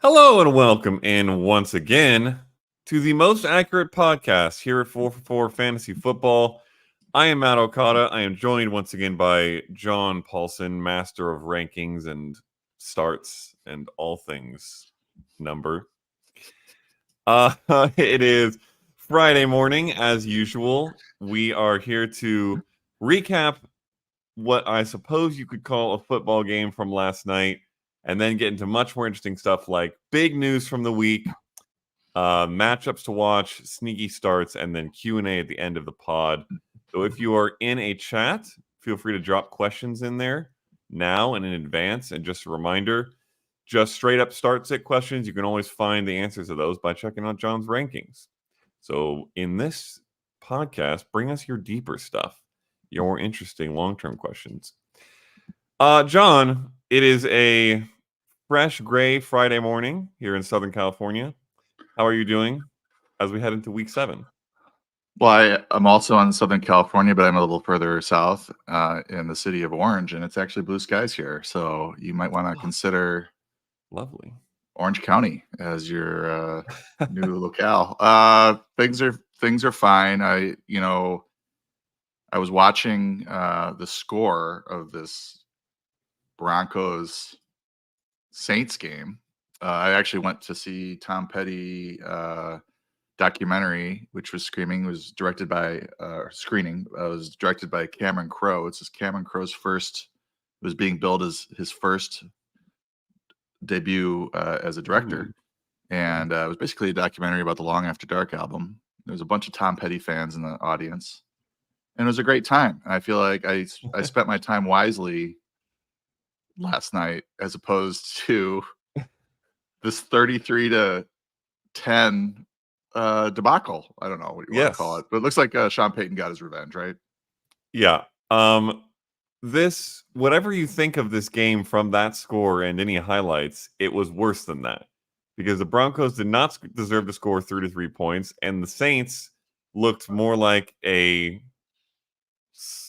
Hello and welcome in once again to the most accurate podcast here at 4for4 Fantasy Football. I am Matt Okada. I am joined once again by John Paulson, master of rankings and starts and all things number. It is Friday morning as usual. We are here to recap what I suppose you could call a football game from last night, and then get into much more interesting stuff like big news from the week, matchups to watch, sneaky starts, and then Q&A at the end of the pod. So if you are in a chat, feel free to drop questions in there now and in advance. And just a reminder, just straight up start-sit questions, you can always find the answers to those by checking out John's rankings. So in this podcast, bring us your deeper stuff, your more interesting long-term questions. John, it is a fresh gray Friday morning here in Southern California. How are you doing as we head into week 7? Well, I'm also in Southern California, but I'm a little further south in the city of Orange, and it's actually blue skies here. So you might want to consider Lovely Orange County as your new locale. Things are fine. I was watching the score of this Broncos Saints game. I actually went to see Tom Petty documentary, which was directed by Cameron Crowe. It's Cameron Crowe's first. It was being billed as his first debut as a director, and it was basically a documentary about the Long After Dark album. There was a bunch of Tom Petty fans in the audience, and it was a great time. I feel like I spent my time wisely last night, as opposed to this 33-10 debacle. I don't know what you want to call it, but it looks like Sean Payton got his revenge, right? Yeah. This, whatever you think of this game from that score and any highlights, it was worse than that, because the Broncos did not deserve to score 33 points, and the Saints looked more like a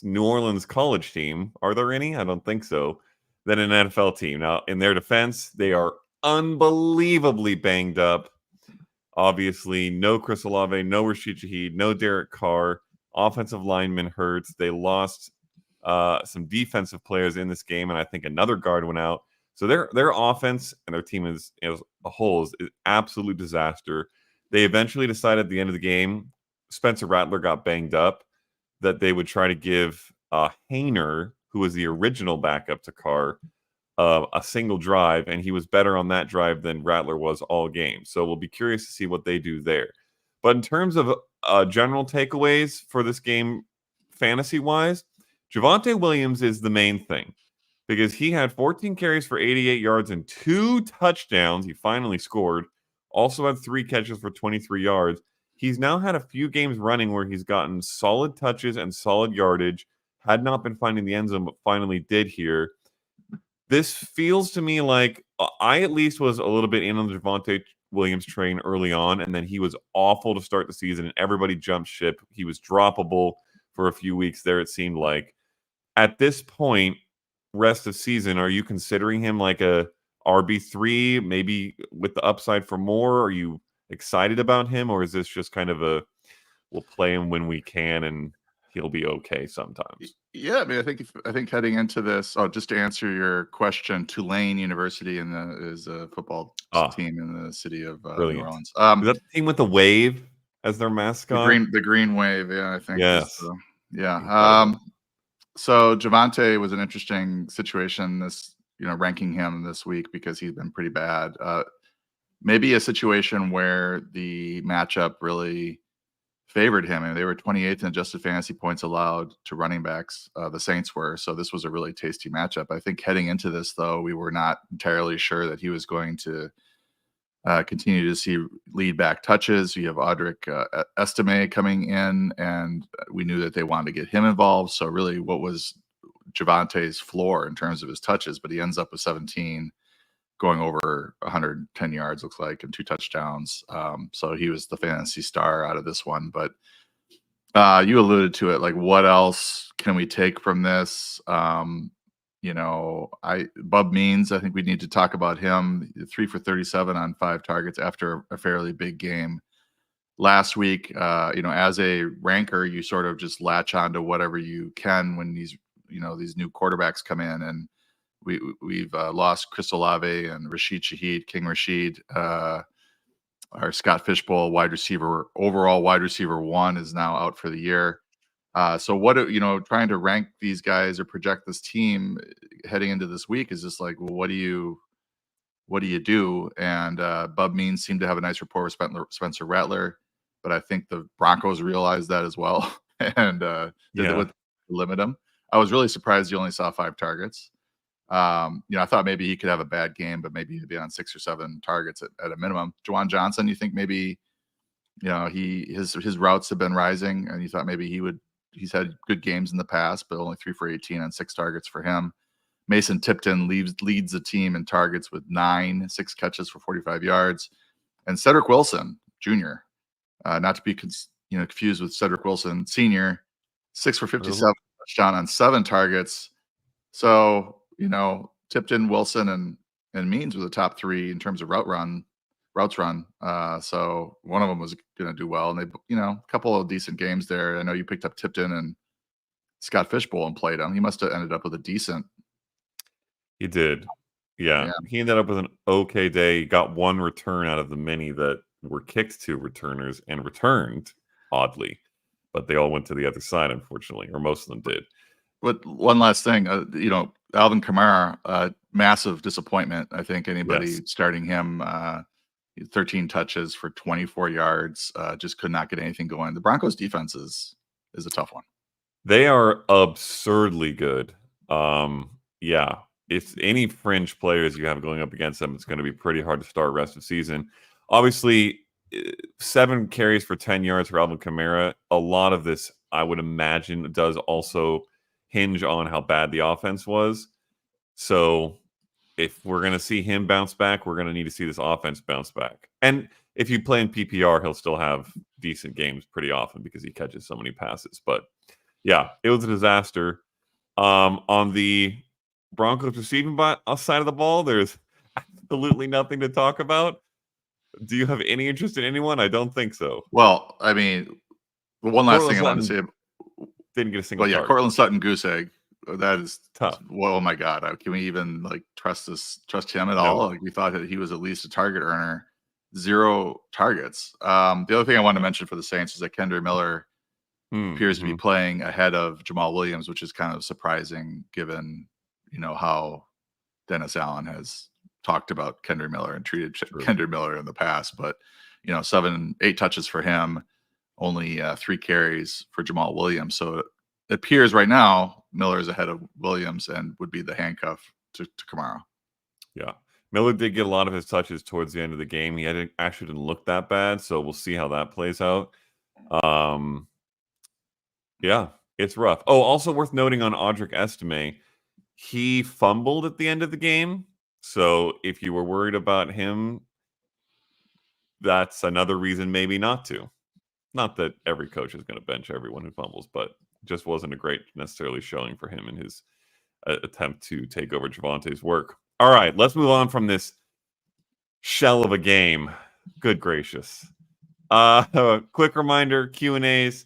New Orleans college team. Are there any? I don't think so. Than an NFL team. Now, in their defense, they are unbelievably banged up. Obviously, no Chris Olave, no Rashid Shaheed, no Derek Carr. Offensive lineman hurts. They lost some defensive players in this game, and I think another guard went out. So their offense and their team as a whole is absolute disaster. They eventually decided at the end of the game, Spencer Rattler got banged up, that they would try to give Hayner, who was the original backup to Carr, a single drive, and he was better on that drive than Rattler was all game. So we'll be curious to see what they do there. But in terms of general takeaways for this game, fantasy-wise, Javonte Williams is the main thing, because he had 14 carries for 88 yards and 2 touchdowns. He finally scored. Also had 3 catches for 23 yards. He's now had a few games running where he's gotten solid touches and solid yardage. Had not been finding the end zone, but finally did here. This feels to me like I at least was a little bit in on the Javonte Williams train early on, and then he was awful to start the season, and everybody jumped ship. He was droppable for a few weeks there, it seemed like. At this point, rest of season, are you considering him like a RB3, maybe with the upside for more? Are you excited about him, or is this just kind of a we'll play him when we can and he'll be okay sometimes? Yeah, I mean, I think heading into this, just to answer your question, Tulane University is a football team in the city of New Orleans. Is that the team with the wave as their mascot? The green wave, yeah, I think. Yes. Yeah. So Javonte was an interesting situation, this, ranking him this week, because he's been pretty bad. Maybe a situation where the matchup really favored him, and they were 28th in adjusted fantasy points allowed to running backs. The Saints were, so this was a really tasty matchup. I think heading into this, though, we were not entirely sure that he was going to continue to see lead back touches. You have Audric Estime coming in, and we knew that they wanted to get him involved. So really, what was Javonte's floor in terms of his touches? But he ends up with 17, going over 110 yards, looks like, and 2 touchdowns. So he was the fantasy star out of this one. But you alluded to it, like, what else can we take from this? Bub Means, I think we need to talk about him. 3 for 37 on 5 targets after a fairly big game last week. As a ranker, you sort of just latch on to whatever you can when these new quarterbacks come in, and we've lost Chris Olave and Rashid Shaheed, King Rashid. Our Scott Fishbowl overall wide receiver 1 is now out for the year. So trying to rank these guys or project this team heading into this week is just like, well, what do you do? And Bub Means seemed to have a nice rapport with Spencer Rattler, but I think the Broncos realized that as well and did it with limit him. I was really surprised you only saw 5 targets. I thought maybe he could have a bad game, but maybe he'd be on 6 or 7 targets at a minimum. Juwan Johnson, you think maybe, his routes have been rising, and you thought maybe he's had good games in the past, but only 3 for 18 on 6 targets for him. Mason Tipton leads the team in targets with 6 catches for 45 yards. And Cedric Wilson, Jr., not to be confused with Cedric Wilson, Sr., 6 for 57, touchdown on 7 targets. So, Tipton, Wilson, and Means were the top 3 in terms of routes run. So one of them was going to do well, and they, a couple of decent games there. I know you picked up Tipton and Scott Fishbowl and played him. He must have ended up with a decent. He did. Yeah. He ended up with an okay day. He got 1 return out of the many that were kicked to returners and returned, oddly. But they all went to the other side, unfortunately, or most of them did. But one last thing, Alvin Kamara, massive disappointment. I think anybody starting him, 13 touches for 24 yards, just could not get anything going. The Broncos defense is a tough one. They are absurdly good. If any fringe players you have going up against them, it's going to be pretty hard to start rest of season. Obviously, 7 carries for 10 yards for Alvin Kamara. A lot of this, I would imagine, does also hinge on how bad the offense was. So if we're going to see him bounce back, we're going to need to see this offense bounce back. And if you play in PPR, he'll still have decent games pretty often because he catches so many passes. But yeah, it was a disaster. On the Broncos receiving side of the ball, there's absolutely nothing to talk about. Do you have any interest in anyone? I don't think so. Well, I mean, one last thing I want to say. Didn't get a single. Well, yeah, Cortland Sutton goose egg. That is tough. Well, oh my God, can we even trust him at all? We thought that he was at least a target earner. 0 targets. The other thing I wanted to mention for the Saints is that Kendre Miller appears to be playing ahead of Jamal Williams, which is kind of surprising given how Dennis Allen has talked about Kendre Miller and treated Kendre Miller in the past. But 8 touches for him, only 3 carries for Jamal Williams. So it appears right now Miller is ahead of Williams and would be the handcuff to Kamara. Yeah. Miller did get a lot of his touches towards the end of the game. He actually didn't look that bad, so we'll see how that plays out. It's rough. Oh, also worth noting on Audric Estime, he fumbled at the end of the game. So if you were worried about him, that's another reason maybe not to. Not that every coach is going to bench everyone who fumbles, but just wasn't a great necessarily showing for him in his attempt to take over Javante's work. All right, let's move on from this shell of a game. Good gracious. Quick reminder, Q&As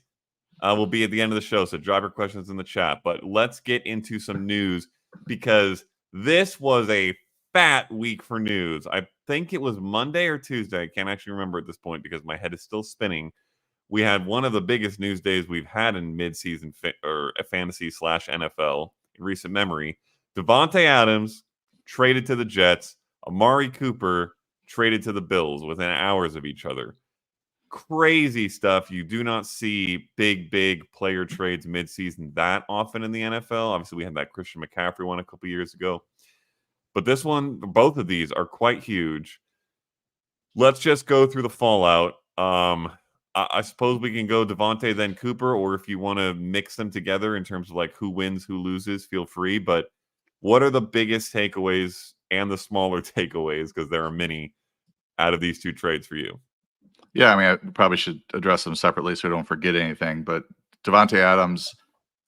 will be at the end of the show, so drop your questions in the chat. But let's get into some news because this was a fat week for news. I think it was Monday or Tuesday. I can't actually remember at this point because my head is still spinning. We had one of the biggest news days we've had in midseason or fantasy / NFL in recent memory. Davante Adams traded to the Jets. Amari Cooper traded to the Bills within hours of each other. Crazy stuff. You do not see big player trades midseason that often in the NFL. Obviously, we had that Christian McCaffrey one a couple years ago. But this one, both of these are quite huge. Let's just go through the fallout. I suppose we can go Davante, then Cooper, or if you want to mix them together in terms of who wins, who loses, feel free. But what are the biggest takeaways and the smaller takeaways, because there are many, out of these 2 trades for you? Yeah, I mean, I probably should address them separately so I don't forget anything. But Davante Adams,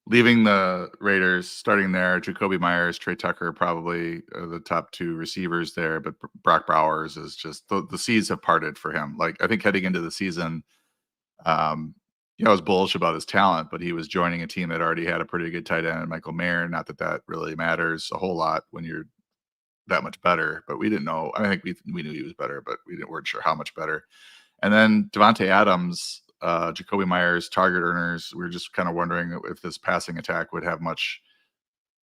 leaving the Raiders, starting there, Jacoby Myers, Trey Tucker probably are the top 2 receivers there, but Brock Bowers is just the seas have parted for him. Like, I think heading into the season, I was bullish about his talent, but he was joining a team that already had a pretty good tight end, Michael Mayer. Not that that really matters a whole lot when you're that much better, but we didn't know. I think we knew he was better, but weren't sure how much better. And then Davante Adams, Jacoby Myers, target earners. We were just kind of wondering if this passing attack would have much,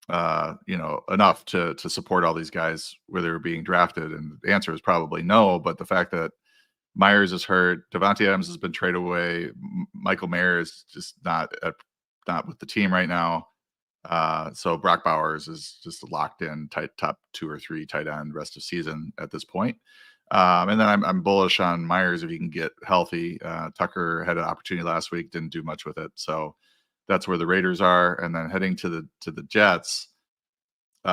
enough to support all these guys where they were being drafted. And the answer is probably no. But the fact that Myers is hurt, Davante Adams has been traded away, Michael Mayer is just not with the team right now. So Brock Bowers is just locked in top 2 or 3 tight end rest of season at this point. And then I'm bullish on Myers if he can get healthy. Tucker had an opportunity last week, didn't do much with it. So that's where the Raiders are. And then heading to the Jets, we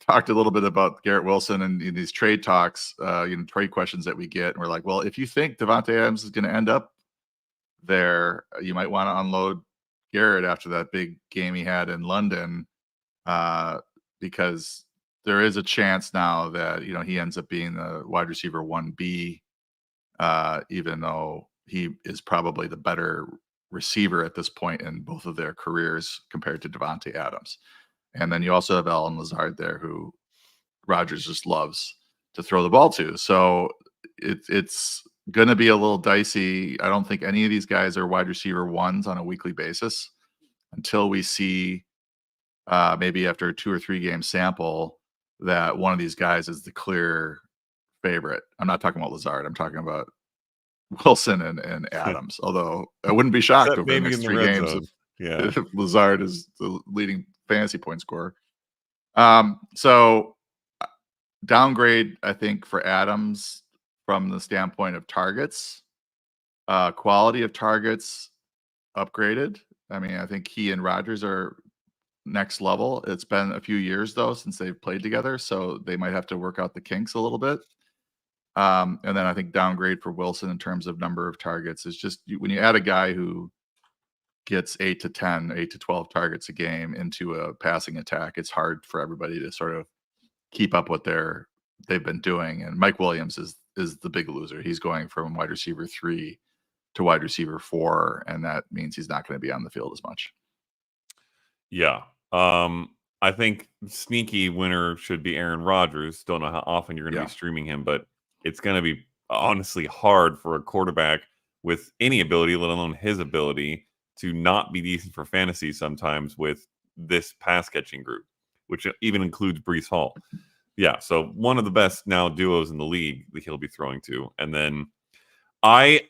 talked a little bit about Garrett Wilson and in these trade talks, trade questions that we get. And we're like, well, if you think Davante Adams is going to end up there, you might want to unload Garrett after that big game he had in London, because there is a chance now that he ends up being the wide receiver 1B, even though he is probably the better receiver at this point in both of their careers compared to Davante Adams. And then you also have Allen Lazard there, who Rodgers just loves to throw the ball to. So it's going to be a little dicey. I don't think any of these guys are wide receiver 1s on a weekly basis until we see maybe after a 2 or 3 game sample that one of these guys is the clear favorite. I'm not talking about Lazard. I'm talking about Wilson and Adams. Although I wouldn't be shocked over the next 3 games if Lazard is the leading fantasy point scorer. So downgrade, I think, for Adams from the standpoint of targets, quality of targets upgraded. I mean, I think he and Rodgers are next level. It's been a few years though since they've played together, so they might have to work out the kinks a little bit. And then I think downgrade for Wilson in terms of number of targets is just when you add a guy who gets 8 to 10, 8 to 12 targets a game into a passing attack, it's hard for everybody to sort of keep up what they've been doing. And Mike Williams is the big loser. He's going from wide receiver 3 to wide receiver 4, and that means he's not going to be on the field as much. Yeah. I think sneaky winner should be Aaron Rodgers. Don't know how often you're going to be streaming him, but it's going to be honestly hard for a quarterback with any ability, let alone his ability, to not be decent for fantasy sometimes with this pass catching group, which even includes Breece Hall. Yeah, so one of the best now duos in the league that he'll be throwing to. And then I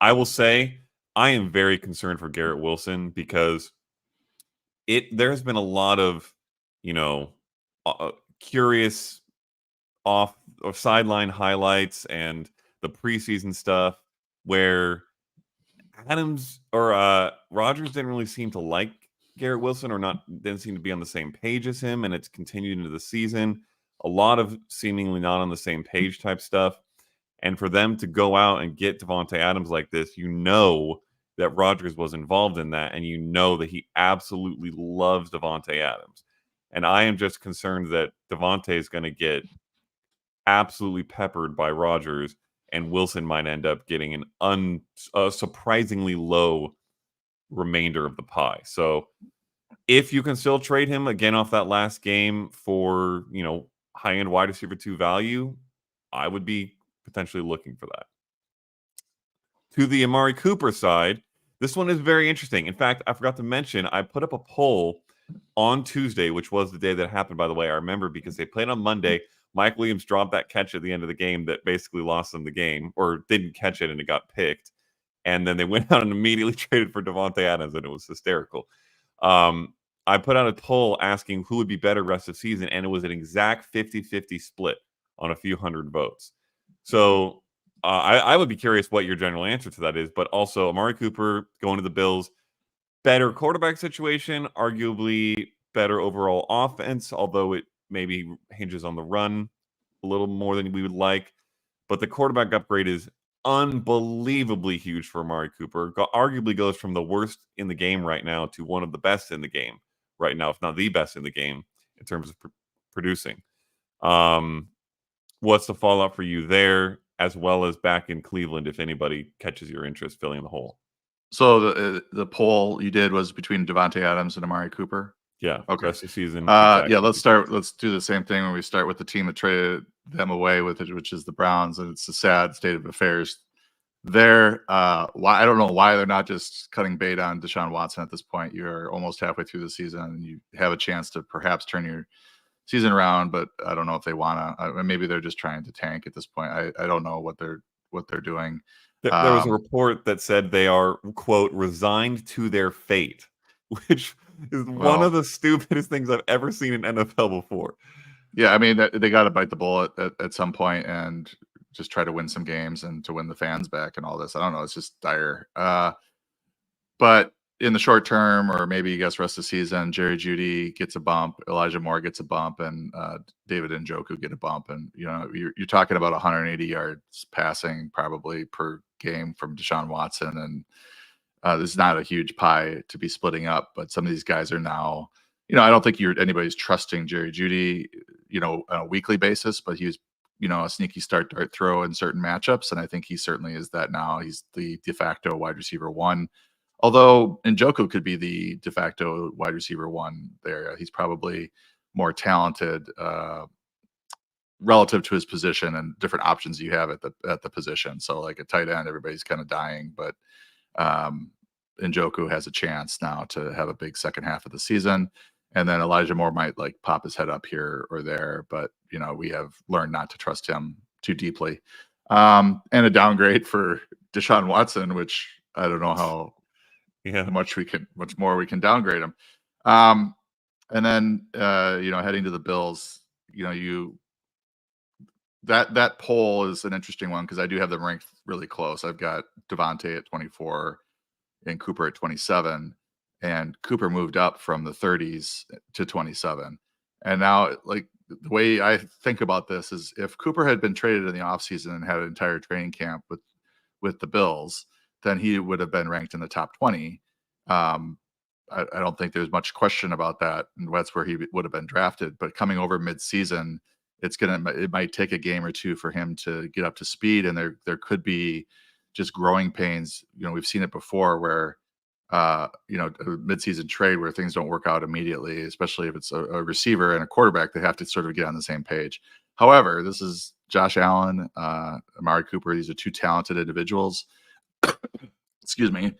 will say I am very concerned for Garrett Wilson because there's been a lot of, curious off or sideline highlights and the preseason stuff where Adams or Rodgers didn't really seem to like Garrett Wilson or didn't seem to be on the same page as him, and it's continued into the season. A lot of seemingly not on the same page type stuff. And for them to go out and get Davante Adams like this, that Rodgers was involved in that, and that he absolutely loves Davante Adams. And I am just concerned that Davante is going to get absolutely peppered by Rodgers, and Wilson might end up getting a surprisingly low remainder of the pie. So if you can still trade him again off that last game for, high-end wide receiver 2 value, I would be potentially looking for that. To the Amari Cooper side, this one is very interesting. In fact, I forgot to mention, I put up a poll on Tuesday, which was the day that happened, by the way. I remember because they played on Monday. Mike Williams dropped that catch at the end of the game that basically lost them the game, or didn't catch it and it got picked. And then they went out and immediately traded for Davante Adams, and it was hysterical. I put out a poll asking who would be better rest of season, and it was an exact 50-50 split on a few hundred votes. So I would be curious what your general answer to that is, but also Amari Cooper going to the Bills, better quarterback situation, arguably better overall offense, although it maybe hinges on the run a little more than we would like. But the quarterback upgrade is unbelievably huge for Amari Cooper. Arguably goes from the worst in the game right now to one of the best in the game right now, if not the best in the game in terms of producing. What's the fallout for you there, as well as back in Cleveland, if anybody catches your interest filling the hole? So the poll you did was between Davante Adams and Amari Cooper. Yeah. Okay. Rest of the season. Yeah. Let's do the same thing when we start with the team that traded them away with it, which is the Browns, and it's a sad state of affairs. Why I don't know why they're not just cutting bait on Deshaun Watson at this point. You're almost halfway through the season, and you have a chance to perhaps turn your season around. But I don't know if they want to. Maybe they're just trying to tank at this point. I don't know what they're doing. There was a report that said they are, quote, resigned to their fate, which is one of the stupidest things I've ever seen in NFL before. Yeah, I mean, they got to bite the bullet at some point and just try to win some games and to win the fans back and all this. I don't know. It's just dire. But in the short term, or maybe I guess rest of the season, Jerry Jeudy gets a bump, Elijah Moore gets a bump, and David Njoku get a bump. And, you're talking about 180 yards passing probably per game from Deshaun Watson. And this is not a huge pie to be splitting up, but some of these guys are now, I don't think anybody's trusting Jerry Jeudy, on a weekly basis, but he was, a sneaky start dart throw in certain matchups. And I think he certainly is that now. He's the de facto wide receiver one. Although Njoku could be the de facto wide receiver one there. He's probably more talented relative to his position and different options you have at the position. So like a tight end, everybody's kind of dying, but Njoku has a chance now to have a big second half of the season. And then Elijah Moore might like pop his head up here or there, but we have learned not to trust him too deeply. And a downgrade for Deshaun Watson, which I don't know how much more we can downgrade him. And then heading to the Bills, that poll is an interesting one because I do have them ranked really close. I've got Davante at 24 and Cooper at 27, and Cooper moved up from the 30s to 27. And now, like, the way I think about this is if Cooper had been traded in the offseason and had an entire training camp with the Bills, then he would have been ranked in the top 20. I don't think there's much question about that, and that's where he would have been drafted. But coming over mid-season, it might take a game or two for him to get up to speed, and there could be just growing pains. We've seen it before where a mid-season trade where things don't work out immediately, especially if it's a receiver and a quarterback. They have to sort of get on the same page. However, this is Josh Allen, Amari Cooper. These are two talented individuals. Excuse me.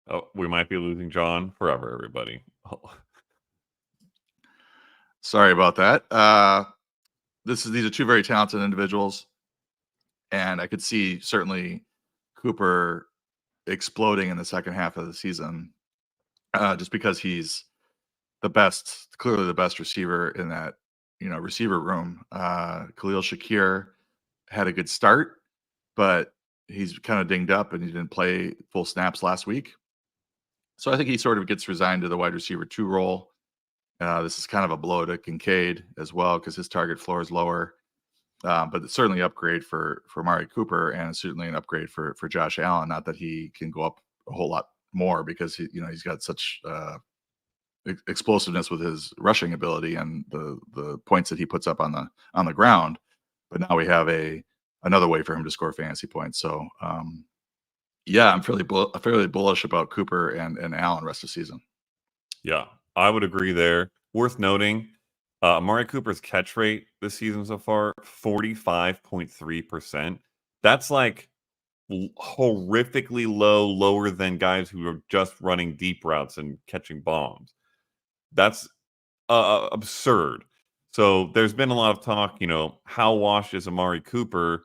Oh, we might be losing John forever, everybody. Oh. Sorry about that. These are two very talented individuals, and I could see certainly Cooper exploding in the second half of the season, just because he's clearly the best receiver in that receiver room. Khalil Shakir had a good start, but he's kind of dinged up and he didn't play full snaps last week. So I think he sort of gets resigned to the wide receiver 2 role. This is kind of a blow to Kincaid as well because his target floor is lower. But it's certainly an upgrade for Amari Cooper, and certainly an upgrade for Josh Allen. Not that he can go up a whole lot more because he's got such explosiveness with his rushing ability and the points that he puts up on the ground. But now we have another way for him to score fantasy points. So yeah, I'm fairly bullish about Cooper and Allen rest of the season. Yeah, I would agree there. Worth noting, Amari Cooper's catch rate this season so far, 45.3%. That's like horrifically lower than guys who are just running deep routes and catching bombs. That's absurd. So there's been a lot of talk, how washed is Amari Cooper,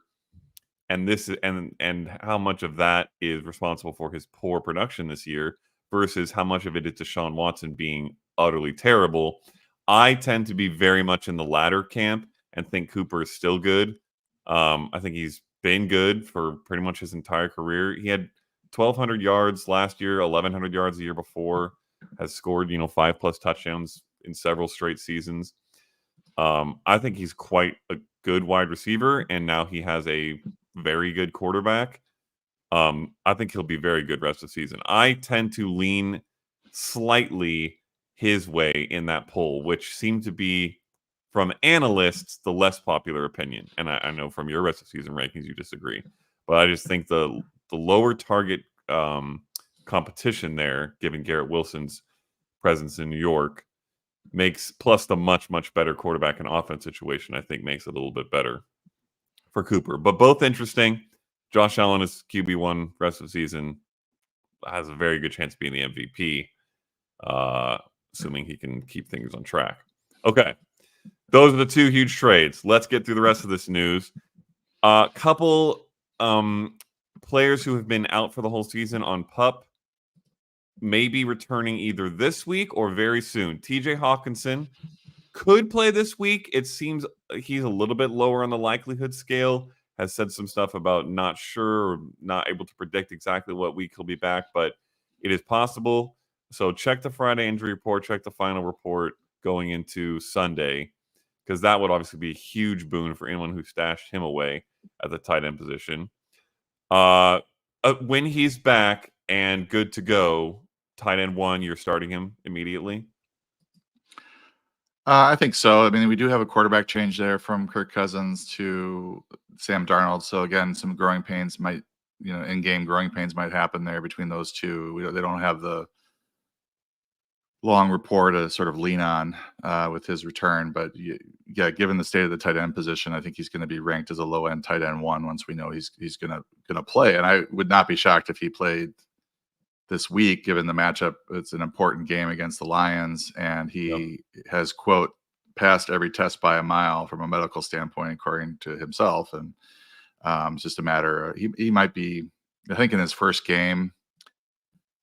and how much of that is responsible for his poor production this year versus how much of it is Deshaun Watson being utterly terrible. I tend to be very much in the latter camp and think Cooper is still good. I think he's been good for pretty much his entire career. He had 1,200 yards last year, 1,100 yards the year before, has scored, 5+ touchdowns in several straight seasons. I think he's quite a good wide receiver, and now he has a very good quarterback. I think he'll be very good rest of the season. I tend to lean slightly his way in that poll, which seemed to be, from analysts, the less popular opinion. And I know from your rest of season rankings you disagree, but I just think the lower target competition there, given Garrett Wilson's presence in New York, makes, plus the much better quarterback and offense situation, I think makes it a little bit better for Cooper. But both interesting. Josh Allen is QB1 rest of the season, has a very good chance of being the MVP, assuming he can keep things on track. Okay, those are the two huge trades. Let's get through the rest of this news. A couple players who have been out for the whole season on PUP may be returning either this week or very soon. TJ Hawkinson could play this week. It seems he's a little bit lower on the likelihood scale. Has said some stuff about not sure or not able to predict exactly what week he'll be back, but it is possible. So check the Friday injury report, check the final report going into Sunday, because that would obviously be a huge boon for anyone who stashed him away at the tight end position. When he's back and good to go, tight end 1, you're starting him immediately? I think so. I mean, we do have a quarterback change there from Kirk Cousins to Sam Darnold. So again, some growing pains might, in-game growing pains might happen there between those two. They don't have the long rapport to sort of lean on with his return. But yeah, given the state of the tight end position, I think he's going to be ranked as a low end tight end 1 once we know he's gonna play. And I would not be shocked if he played this week, given the matchup. It's an important game against the Lions, and he has, quote, passed every test by a mile from a medical standpoint, according to himself. And it's just a matter, he might be, I think in his first game,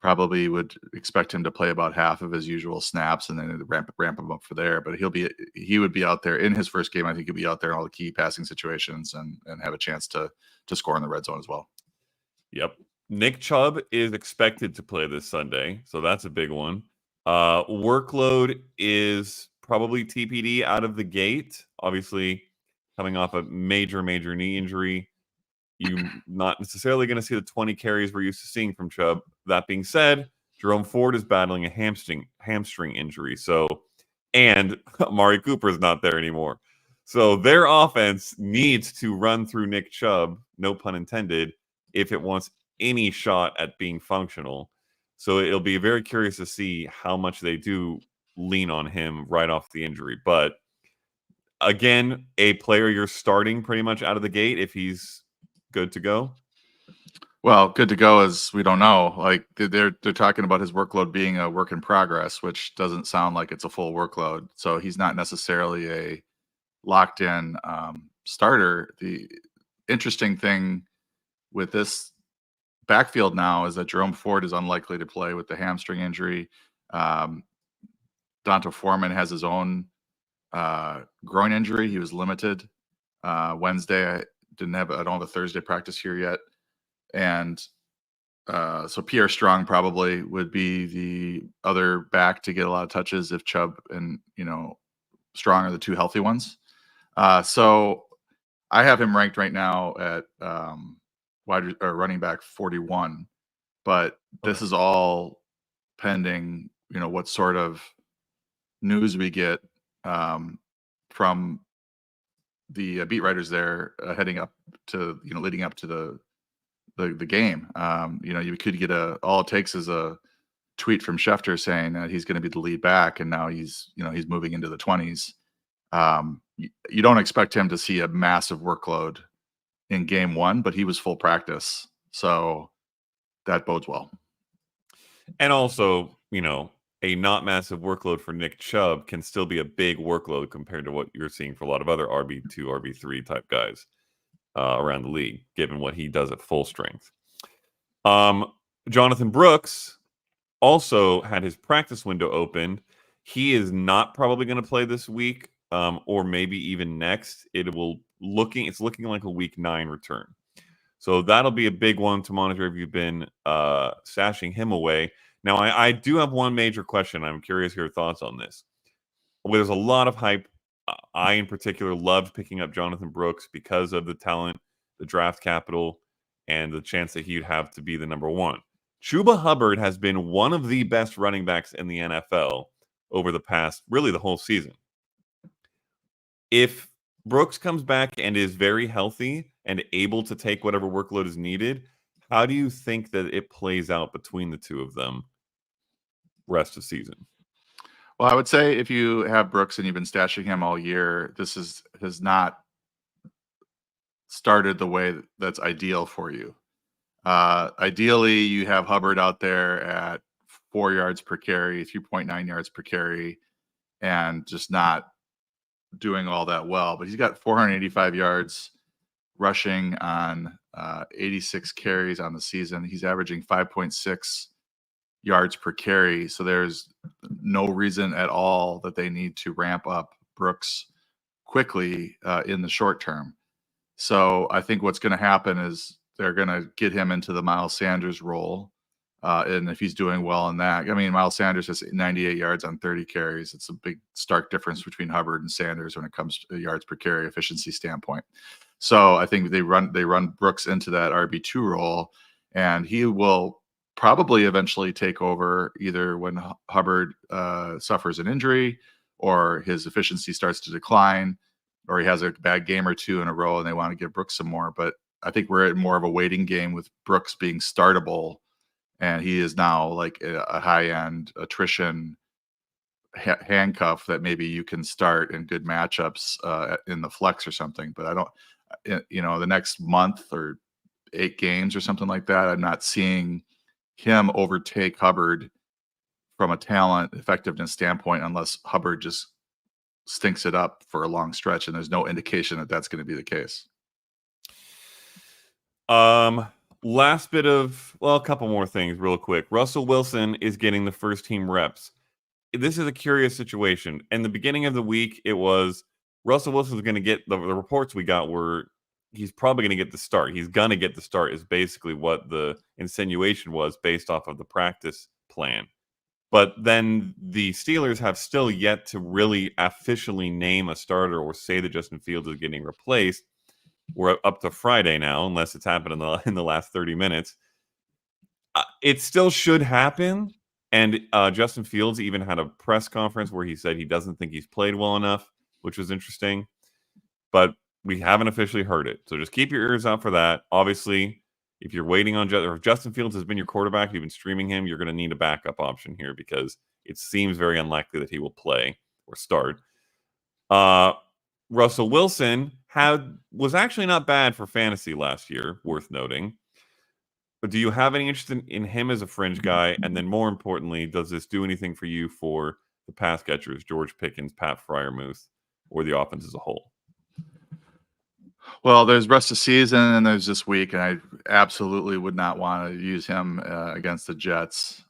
probably would expect him to play about half of his usual snaps and then ramp him up for there. But he would be out there in his first game. I think he'll be out there in all the key passing situations and have a chance to score in the red zone as well. Yep. Nick Chubb is expected to play this Sunday, so that's a big one. Workload is probably TPD out of the gate. Obviously, coming off a major knee injury, you're not necessarily going to see the 20 carries we're used to seeing from Chubb. That being said, Jerome Ford is battling a hamstring injury, and Amari Cooper is not there anymore. So their offense needs to run through Nick Chubb, no pun intended, if it wants any shot at being functional. So it'll be very curious to see how much they do lean on him right off the injury. But again, a player you're starting pretty much out of the gate if he's good to go. Well, good to go is, we don't know. Like they're talking about his workload being a work in progress, which doesn't sound like it's a full workload. So he's not necessarily a locked in starter. The interesting thing with this backfield now is that Jerome Ford is unlikely to play with the hamstring injury. Donta Foreman has his own groin injury. He was limited Wednesday. I don't have a Thursday practice here yet. And so Pierre Strong probably would be the other back to get a lot of touches if Chubb and Strong are the two healthy ones. So I have him ranked right now at running back 41, but this is all pending, what sort of news we get from the beat writers there leading up to the game. You could get all it takes is a tweet from Schefter saying that he's going to be the lead back, and now he's moving into the 20s. You don't expect him to see a massive workload in game 1, but he was full practice, so that bodes well. And also, a not massive workload for Nick Chubb can still be a big workload compared to what you're seeing for a lot of other RB2, RB3 type guys around the league, given what he does at full strength. Jonathan Brooks also had his practice window opened. He is not probably going to play this week, or maybe even next. It's looking like a week 9 return. So that'll be a big one to monitor if you've been stashing him away. Now, I do have one major question. I'm curious your thoughts on this. There's a lot of hype I, in particular, loved picking up Jonathan Brooks because of the talent, the draft capital, and the chance that he'd have to be the number one. Chuba Hubbard has been one of the best running backs in the NFL over the past, really the whole season. If Brooks comes back and is very healthy and able to take whatever workload is needed, how do you think that it plays out between the two of them rest of season? Well, I would say if you have Brooks and you've been stashing him all year, this has not started the way that's ideal for you. Ideally, you have Hubbard out there at 4 yards per carry, 3.9 yards per carry, and just not doing all that well. But he's got 485 yards rushing on 86 carries on the season. He's averaging 5.6 yards per carry. So there's no reason at all that they need to ramp up Brooks quickly in the short term. So I think what's going to happen is they're going to get him into the Miles Sanders role. And if he's doing well in that, I mean, Miles Sanders has 98 yards on 30 carries. It's a big, stark difference between Hubbard and Sanders when it comes to yards per carry efficiency standpoint. So I think they run Brooks into that RB2 role, and he will probably eventually take over either when Hubbard suffers an injury or his efficiency starts to decline, or he has a bad game or two in a row and they want to give Brooks some more. But I think we're at more of a waiting game with Brooks being startable, and he is now like a high-end attrition handcuff that maybe you can start in good matchups in the flex or something. But I don't, the next month or 8 games or something like that, I'm not seeing him overtake Hubbard from a talent effectiveness standpoint unless Hubbard just stinks it up for a long stretch, and there's no indication that that's going to be the case. Last bit of, a couple more things real quick. Russell Wilson is getting the first team reps. This is a curious situation. In the beginning of the week, it was Russell Wilson was going to get the reports we got were he's probably going to get the start. He's going to get the start is basically what the insinuation was based off of the practice plan. But then the Steelers have still yet to really officially name a starter or say that Justin Fields is getting replaced. We're up to Friday now, unless it's happened in the last 30 minutes. It still should happen. And Justin Fields even had a press conference where he said he doesn't think he's played well enough, which was interesting. But we haven't officially heard it. So just keep your ears out for that. Obviously, if you're waiting on if Justin Fields has been your quarterback, you've been streaming him, you're going to need a backup option here because it seems very unlikely that he will play or start. Russell Wilson was actually not bad for fantasy last year, worth noting. But do you have any interest in him as a fringe guy? And then more importantly, does this do anything for you for the pass catchers, George Pickens, Pat Freiermuth, or the offense as a whole? Well, there's rest of season and there's this week, and I absolutely would not want to use him against the Jets.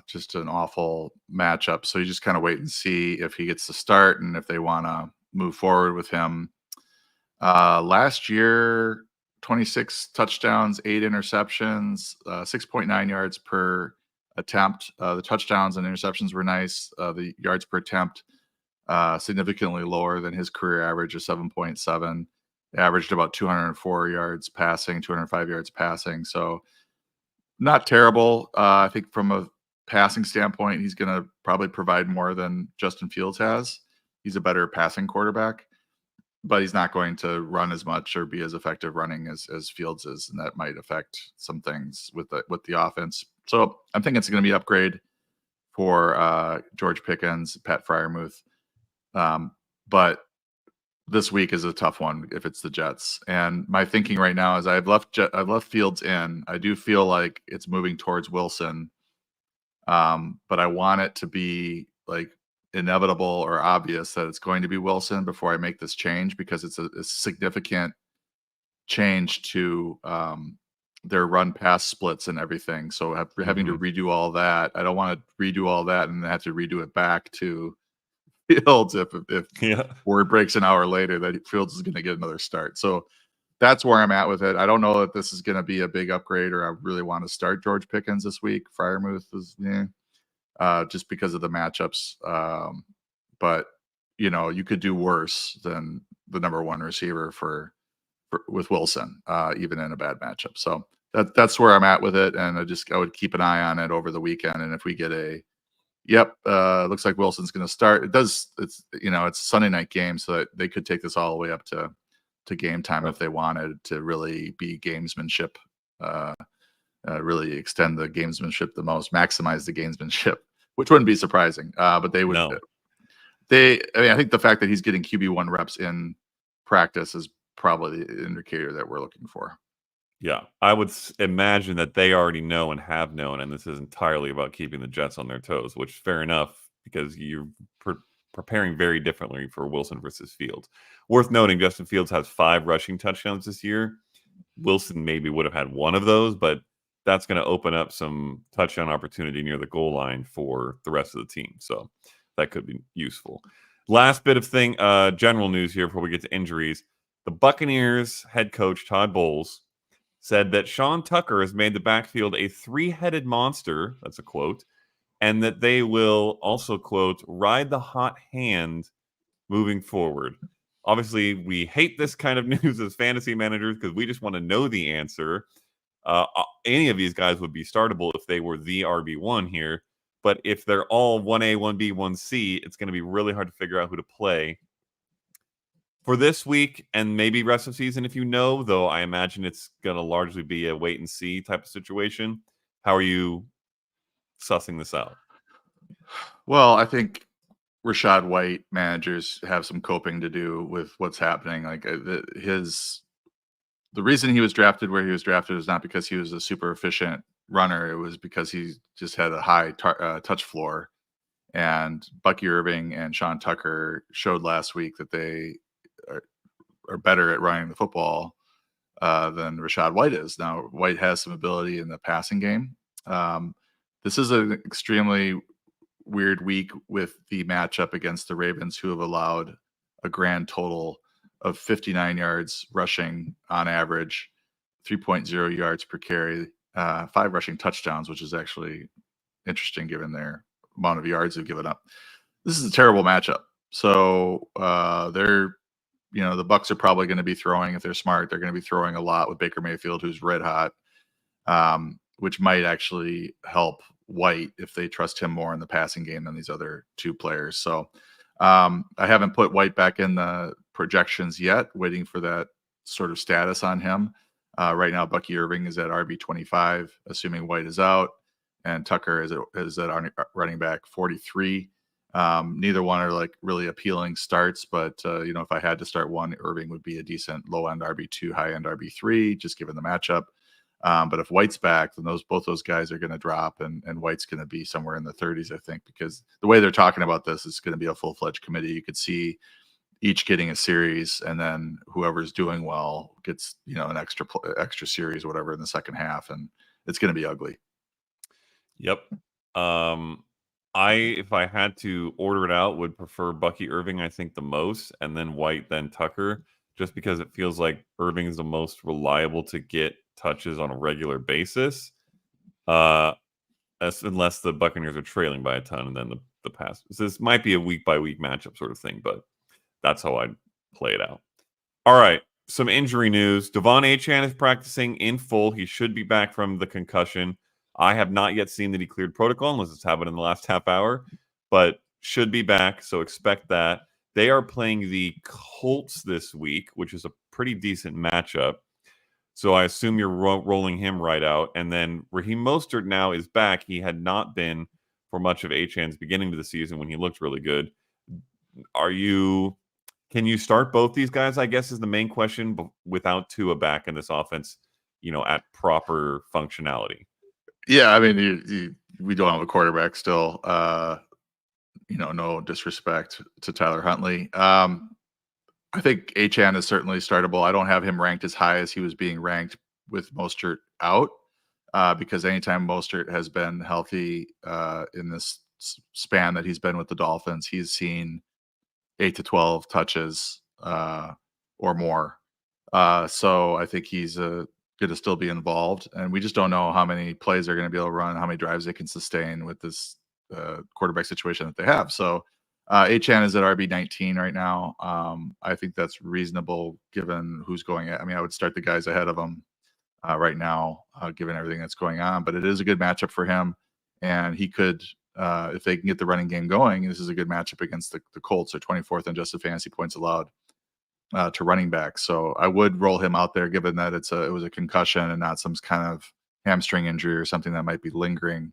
Just an awful matchup. So you just kind of wait and see if he gets the start and if they want to move forward with him. Last year, 26 touchdowns, 8 interceptions, 6.9 yards per attempt. The touchdowns and interceptions were nice. The yards per attempt significantly lower than his career average of 7.7. Averaged about 204 yards passing, 205 yards passing. So not terrible. I think from a passing standpoint, he's going to probably provide more than Justin Fields has. He's a better passing quarterback, but he's not going to run as much or be as effective running as Fields is, and that might affect some things with the offense. So I'm thinking it's going to be an upgrade for George Pickens, Pat Freiermuth, but this week is a tough one if it's the Jets. And my thinking right now is I've left Fields in. I do feel like it's moving towards Wilson, but I want it to be like inevitable or obvious that it's going to be Wilson before I make this change, because it's a significant change to their run pass splits and everything. So having to redo all that, I don't want to redo all that and have to redo it back to Fields if word breaks an hour later that Fields is going to get another start. So that's where I'm at with it. I don't know that this is going to be a big upgrade, or I really want to start George Pickens this week. Freiermuth is just because of the matchups. But you could do worse than the number one receiver with Wilson, even in a bad matchup. So that's where I'm at with it, and I would keep an eye on it over the weekend. And if we get looks like Wilson's going to start. It's a Sunday night game, so that they could take this all the way up to game time if they wanted to really be gamesmanship, really extend the gamesmanship the most, maximize the gamesmanship, which wouldn't be surprising. But they would. No. I think the fact that he's getting QB1 reps in practice is probably the indicator that we're looking for. Yeah, I would imagine that they already know and have known, and this is entirely about keeping the Jets on their toes, which fair enough, because you're preparing very differently for Wilson versus Fields. Worth noting, Justin Fields has 5 rushing touchdowns this year. Wilson maybe would have had one of those, but that's going to open up some touchdown opportunity near the goal line for the rest of the team. So that could be useful. Last bit of general news here before we get to injuries. The Buccaneers head coach, Todd Bowles, said that Sean Tucker has made the backfield a 3-headed monster, that's a quote, and that they will also, quote, ride the hot hand moving forward. Obviously, we hate this kind of news as fantasy managers because we just want to know the answer. Any of these guys would be startable if they were the RB1 here, but if they're all 1A, 1B, 1C, it's going to be really hard to figure out who to play. For this week and maybe rest of season, if though I imagine it's going to largely be a wait and see type of situation. How are you sussing this out? Well, I think Rachaad White managers have some coping to do with what's happening. Like the reason he was drafted where he was drafted is not because he was a super efficient runner. It was because he just had a high touch floor. And Bucky Irving and Sean Tucker showed last week that they are better at running the football than Rachaad White is. Now, White has some ability in the passing game. This is an extremely weird week with the matchup against the Ravens, who have allowed a grand total of 59 yards rushing on average, 3.0 yards per carry, 5 rushing touchdowns, which is actually interesting given their amount of yards they've given up. This is a terrible matchup. So the Bucs are probably going to be throwing, if they're smart, they're going to be throwing a lot with Baker Mayfield, who's red hot, which might actually help White if they trust him more in the passing game than these other 2 players. So I haven't put White back in the projections yet, waiting for that sort of status on him. Right now, Bucky Irving is at RB25, assuming White is out, and Tucker is at running back 43. Neither one are like really appealing starts, but if I had to start one, Irving would be a decent low end RB2, high end RB3, just given the matchup. But if White's back, then both those guys are going to drop, and White's going to be somewhere in the 30s, I think, because the way they're talking about this is going to be a full-fledged committee. You could see each getting a series, and then whoever's doing well gets an extra series, whatever, in the second half, and it's going to be ugly. Yep. If I had to order it out, would prefer Bucky Irving, I think, the most, and then White, then Tucker, just because it feels like Irving is the most reliable to get touches on a regular basis, unless the Buccaneers are trailing by a ton, and then the pass. So this might be a week-by-week matchup sort of thing, but that's how I'd play it out. All right, some injury news. Devon Achane is practicing in full. He should be back from the concussion. I have not yet seen that he cleared protocol, unless it's happened in the last half hour, but should be back, so expect that. They are playing the Colts this week, which is a pretty decent matchup. So I assume you're rolling him right out. And then Raheem Mostert now is back. He had not been for much of Achane's beginning of the season when he looked really good. Can you start both these guys, I guess, is the main question, but without Tua back in this offense, at proper functionality? Yeah, I mean, we don't have a quarterback still. No disrespect to Tyler Huntley. I think Achane is certainly startable. I don't have him ranked as high as he was being ranked with Mostert out, because anytime Mostert has been healthy in this span that he's been with the Dolphins, he's seen 8 to 12 touches or more. So I think he's going to still be involved, and we just don't know how many plays they're going to be able to run, how many drives they can sustain with this quarterback situation that they have. So Achan is at RB19 right now. I think that's reasonable given who's going at. I mean, I would start the guys ahead of him right now, given everything that's going on. But it is a good matchup for him, and he could, if they can get the running game going, this is a good matchup against the Colts. They're 24th in adjusted fantasy points allowed to running back. So I would roll him out there, given that it was a concussion and not some kind of hamstring injury or something that might be lingering.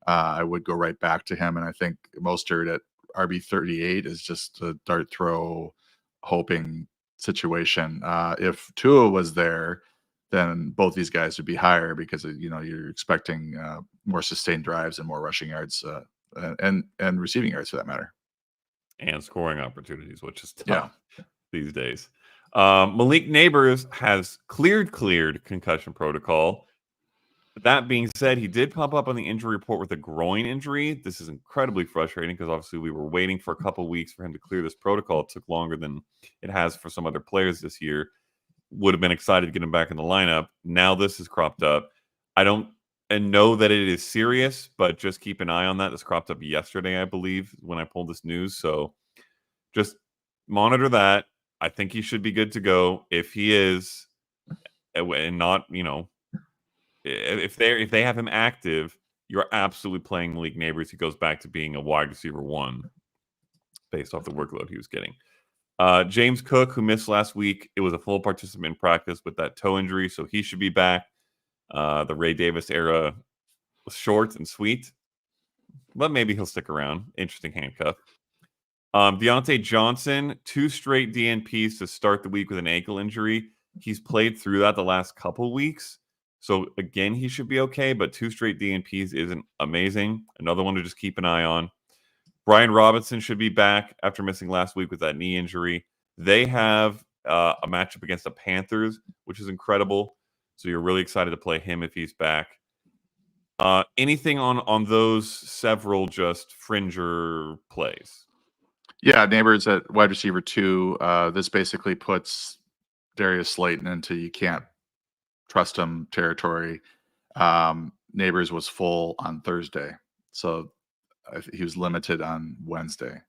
I would go right back to him, and I think Mostert at RB38 is just a dart throw, hoping situation. If Tua was there, then both these guys would be higher because you're expecting more sustained drives and more rushing yards and receiving yards for that matter, and scoring opportunities, which is tough these days. Malik Nabers has cleared concussion protocol. That being said, he did pop up on the injury report with a groin injury. This is incredibly frustrating because obviously we were waiting for a couple weeks for him to clear this protocol. It took longer than it has for some other players this year. Would have been excited to get him back in the lineup. Now this has cropped up. I don't know that it is serious, but just keep an eye on that. This cropped up yesterday, I believe, when I pulled this news. So just monitor that. I think he should be good to go. If he is, and not, if they have him active, you're absolutely playing Malik Nabers. He goes back to being a wide receiver 1 based off the workload he was getting. James Cook, who missed last week, it was a full participant in practice with that toe injury, so he should be back. The Ray Davis era was short and sweet, but maybe he'll stick around. Interesting handcuff. Diontae Johnson, 2 straight DNPs to start the week with an ankle injury. He's played through that the last couple weeks. So, again, he should be okay, but 2 straight DNPs isn't amazing. Another one to just keep an eye on. Brian Robinson should be back after missing last week with that knee injury. They have a matchup against the Panthers, which is incredible. So you're really excited to play him if he's back. Anything on those several just fringer plays? Yeah, Nabers at wide receiver 2. This basically puts Darius Slayton into you can't trust him territory. Nabers was full on Thursday, so he was limited on Wednesday.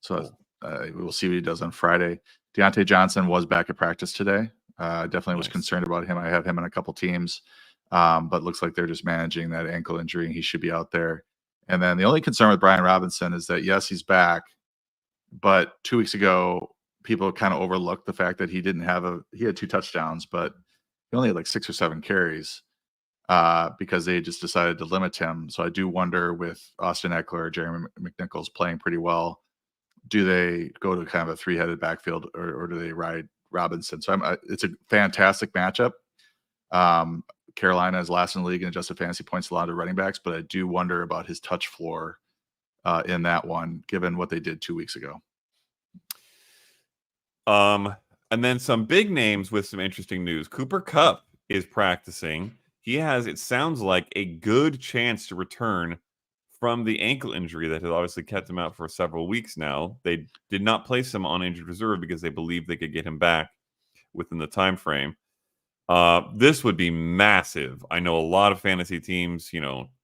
So we'll see what he does on Friday. Diontae Johnson was back at practice today. Definitely was concerned about him. I have him in a couple teams, but looks like they're just managing that ankle injury, and he should be out there. And then the only concern with Brian Robinson is that, yes, he's back, but 2 weeks ago, people kind of overlooked the fact that he had 2 touchdowns, but he only had like 6 or 7 carries because they just decided to limit him. So I do wonder, with Austin Eckler or Jeremy McNichols playing pretty well, do they go to kind of a 3-headed backfield or do they ride Robinson? So it's a fantastic matchup. Carolina is last in the league in adjusted fantasy points allowed to running backs, but I do wonder about his touch floor in that one, given what they did 2 weeks ago. And then some big names with some interesting news. Cooper Kupp is practicing. He has, it sounds like, a good chance to return from the ankle injury that has obviously kept him out for several weeks now. They did not place him on injured reserve because they believed they could get him back within the time frame. This would be massive. I know a lot of fantasy teams,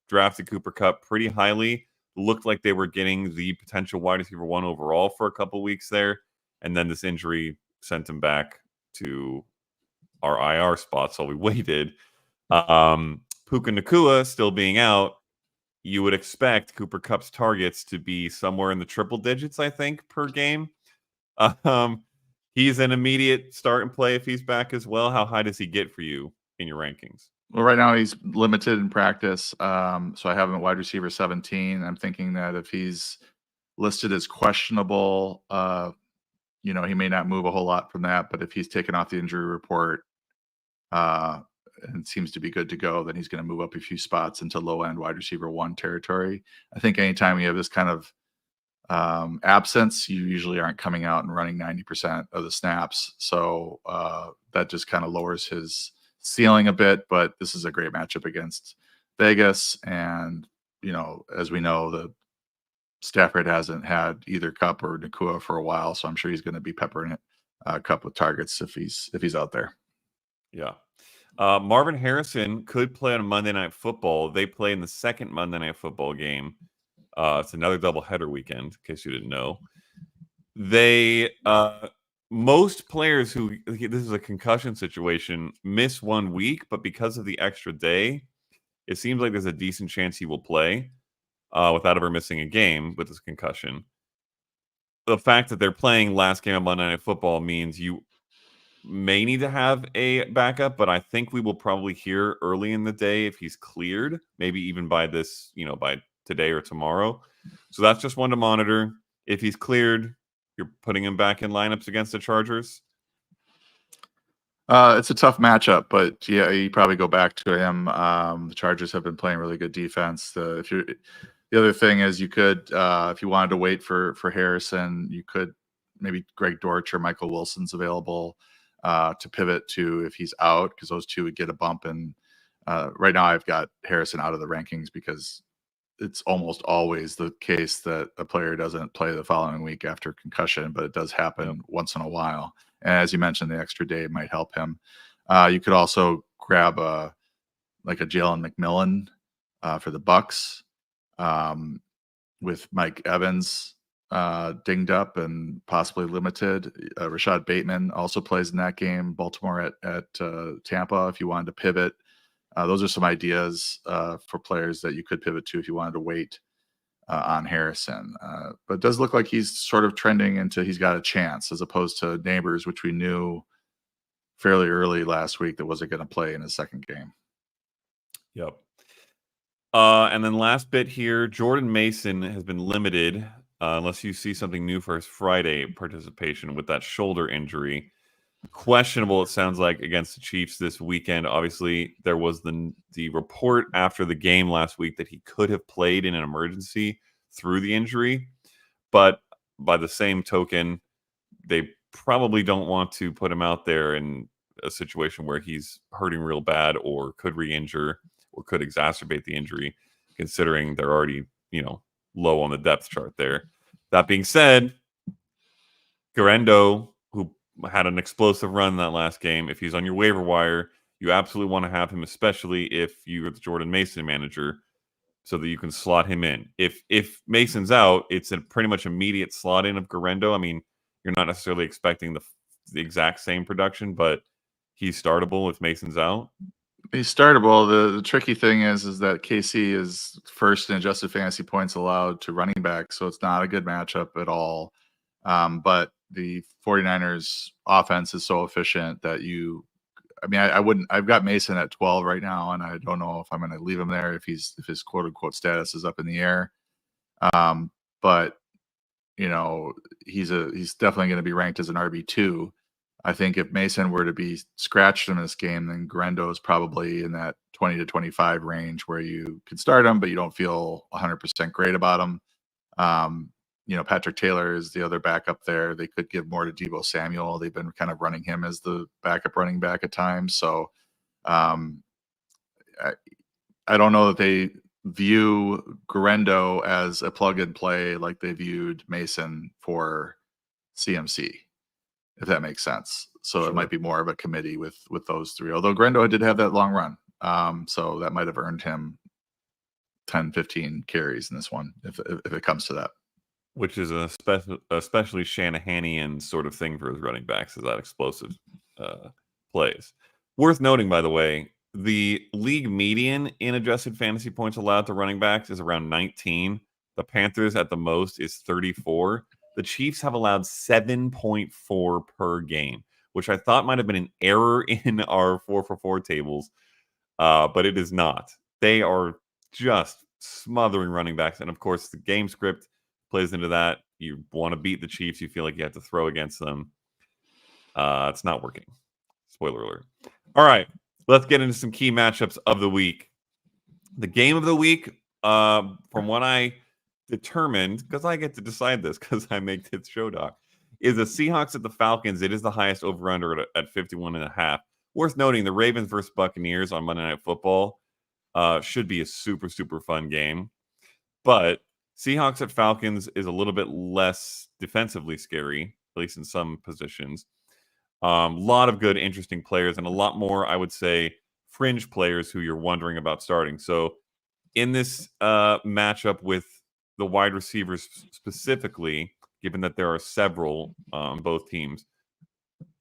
drafted Cooper Kupp pretty highly. Looked like they were getting the potential wide receiver 1 overall for a couple weeks there. And then this injury sent him back to our IR spot, so we waited. Puka Nacua still being out, you would expect Cooper Kupp's targets to be somewhere in the triple digits, I think, per game. He's an immediate start and play if he's back as well. How high does he get for you in your rankings? Well, right now he's limited in practice. So I have him at wide receiver 17. I'm thinking that if he's listed as questionable, he may not move a whole lot from that. But if he's taken off the injury report and seems to be good to go, then he's going to move up a few spots into low-end wide receiver 1 territory. I think anytime you have this kind of absence, you usually aren't coming out and running 90% of the snaps. So that just kind of lowers his ceiling a bit, but this is a great matchup against Vegas. And, as we know, the Stafford hasn't had either Kupp or Nacua for a while, so I'm sure he's going to be peppering it Kupp with targets if he's out there. Yeah. Marvin Harrison could play on Monday Night Football. They play in the second Monday Night Football game It's another doubleheader weekend, in case you didn't know. They most players who this is a concussion situation miss 1 week, but because of the extra day, it seems like there's a decent chance he will play without ever missing a game with this concussion. The fact that they're playing last game of Monday Night Football means you may need to have a backup, but I think we will probably hear early in the day if he's cleared, maybe even by this, by today or tomorrow. So that's just one to monitor. If he's cleared, you're putting him back in lineups against the Chargers. It's a tough matchup, but yeah, you probably go back to him. The Chargers have been playing really good defense. The other thing is you could, if you wanted to wait for Harrison, you could maybe Greg Dortch or Michael Wilson's available to pivot to if he's out, because those two would get a bump. And right now I've got Harrison out of the rankings because it's almost always the case that a player doesn't play the following week after concussion, but it does happen once in a while. And as you mentioned, the extra day might help him. You could also grab a Jalen McMillan for the Bucks with Mike Evans dinged up and possibly limited. Rashad Bateman also plays in that game. Baltimore at Tampa. If you wanted to pivot, those are some ideas for players that you could pivot to if you wanted to wait on Harrison. But it does look like he's sort of trending into he's got a chance, as opposed to Nabers, which we knew fairly early last week that wasn't going to play in his second game. Yep. And then last bit here, Jordan Mason has been limited unless you see something new for his Friday participation with that shoulder injury. Questionable, it sounds like, against the Chiefs this weekend. Obviously, there was the report after the game last week that he could have played in an emergency through the injury. But by the same token, they probably don't want to put him out there in a situation where he's hurting real bad or could re-injure or could exacerbate the injury, considering they're already, low on the depth chart there. That being said, Guerendo, who had an explosive run in that last game, if he's on your waiver wire, you absolutely want to have him, especially if you're the Jordan Mason manager, so that you can slot him in. If Mason's out, it's a pretty much immediate slot in of Guerendo. I mean, you're not necessarily expecting the exact same production, but he's startable if Mason's out. He's startable. The tricky thing is that KC is first in adjusted fantasy points allowed to running back, so it's not a good matchup at all. But the 49ers offense is so efficient that I wouldn't. I've got Mason at 12 right now, and I don't know if I'm going to leave him there if his quote unquote status is up in the air. But he's definitely going to be ranked as an RB2. I think if Mason were to be scratched in this game, then Guerendo is probably in that 20 to 25 range where you could start him, but you don't feel 100% great about him. Patrick Taylor is the other backup there. They could give more to Deebo Samuel. They've been kind of running him as the backup running back at times. So I don't know that they view Guerendo as a plug and play like they viewed Mason for CMC, if that makes sense. So Sure. It might be more of a committee with those three, although Guerendo did have that long run. So that might have earned him 10, 15 carries in this one, if it comes to that. Which is especially Shanahan-ian sort of thing for his running backs, is that explosive plays. Worth noting, by the way, the league median in adjusted fantasy points allowed to running backs is around 19. The Panthers at the most is 34. The Chiefs have allowed 7.4 per game, which I thought might have been an error in our 4-for-4 tables, but it is not. They are just smothering running backs. And, of course, the game script plays into that. You want to beat the Chiefs. You feel like you have to throw against them. It's not working. Spoiler alert. All right, let's get into some key matchups of the week. The game of the week, from what I determined, because I get to decide this because I make this show doc, is the Seahawks at the Falcons. It is the highest over-under at 51.5. Worth noting, the Ravens versus Buccaneers on Monday Night Football should be a super, super fun game. But Seahawks at Falcons is a little bit less defensively scary, at least in some positions. A lot of good, interesting players, and a lot more, I would say, fringe players who you're wondering about starting. So in this matchup with the wide receivers specifically, given that there are several on both teams,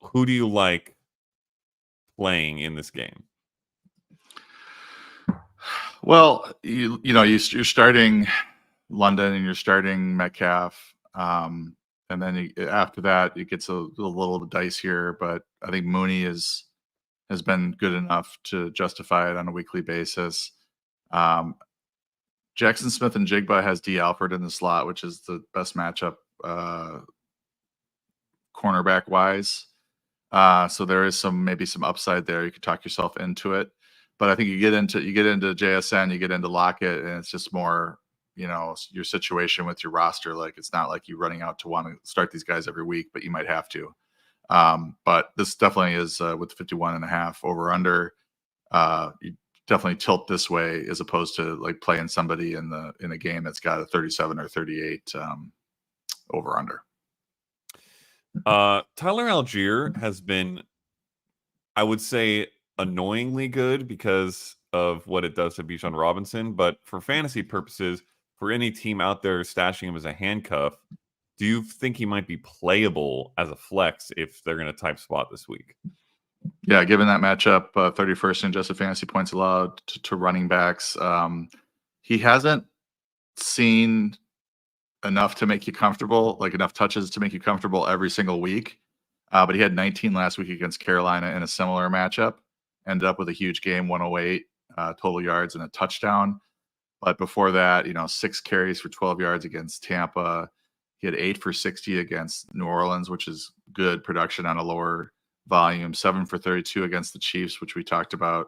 who do you like playing in this game? Well, you're starting London and you're starting Metcalf, and then after that it gets a little dicier. But I think Mooney has been good enough to justify it on a weekly basis. Jackson Smith and Jigba has D. Alford in the slot, which is the best matchup cornerback wise. So there is maybe some upside there. You could talk yourself into it. But I think you get into JSN, you get into Lockett, and it's just more, your situation with your roster. Like, it's not like you're running out to want to start these guys every week, but you might have to. But this definitely is with 51.5 over under. You definitely tilt this way as opposed to like playing somebody in a game that's got a 37 or 38 over under. Tyler Algier has been, I would say, annoyingly good because of what it does to Bijan Robinson. But for fantasy purposes, for any team out there stashing him as a handcuff, do you think he might be playable as a flex if they're going to type spot this week? Yeah, given that matchup, 31st in adjusted fantasy points allowed to running backs. He hasn't seen enough to make you comfortable, like enough touches to make you comfortable every single week. But he had 19 last week against Carolina in a similar matchup. Ended up with a huge game, 108 total yards and a touchdown. But before that, 6 carries for 12 yards against Tampa. He had 8 for 60 against New Orleans, which is good production on a lower volume. 7 for 32 against the Chiefs, which we talked about.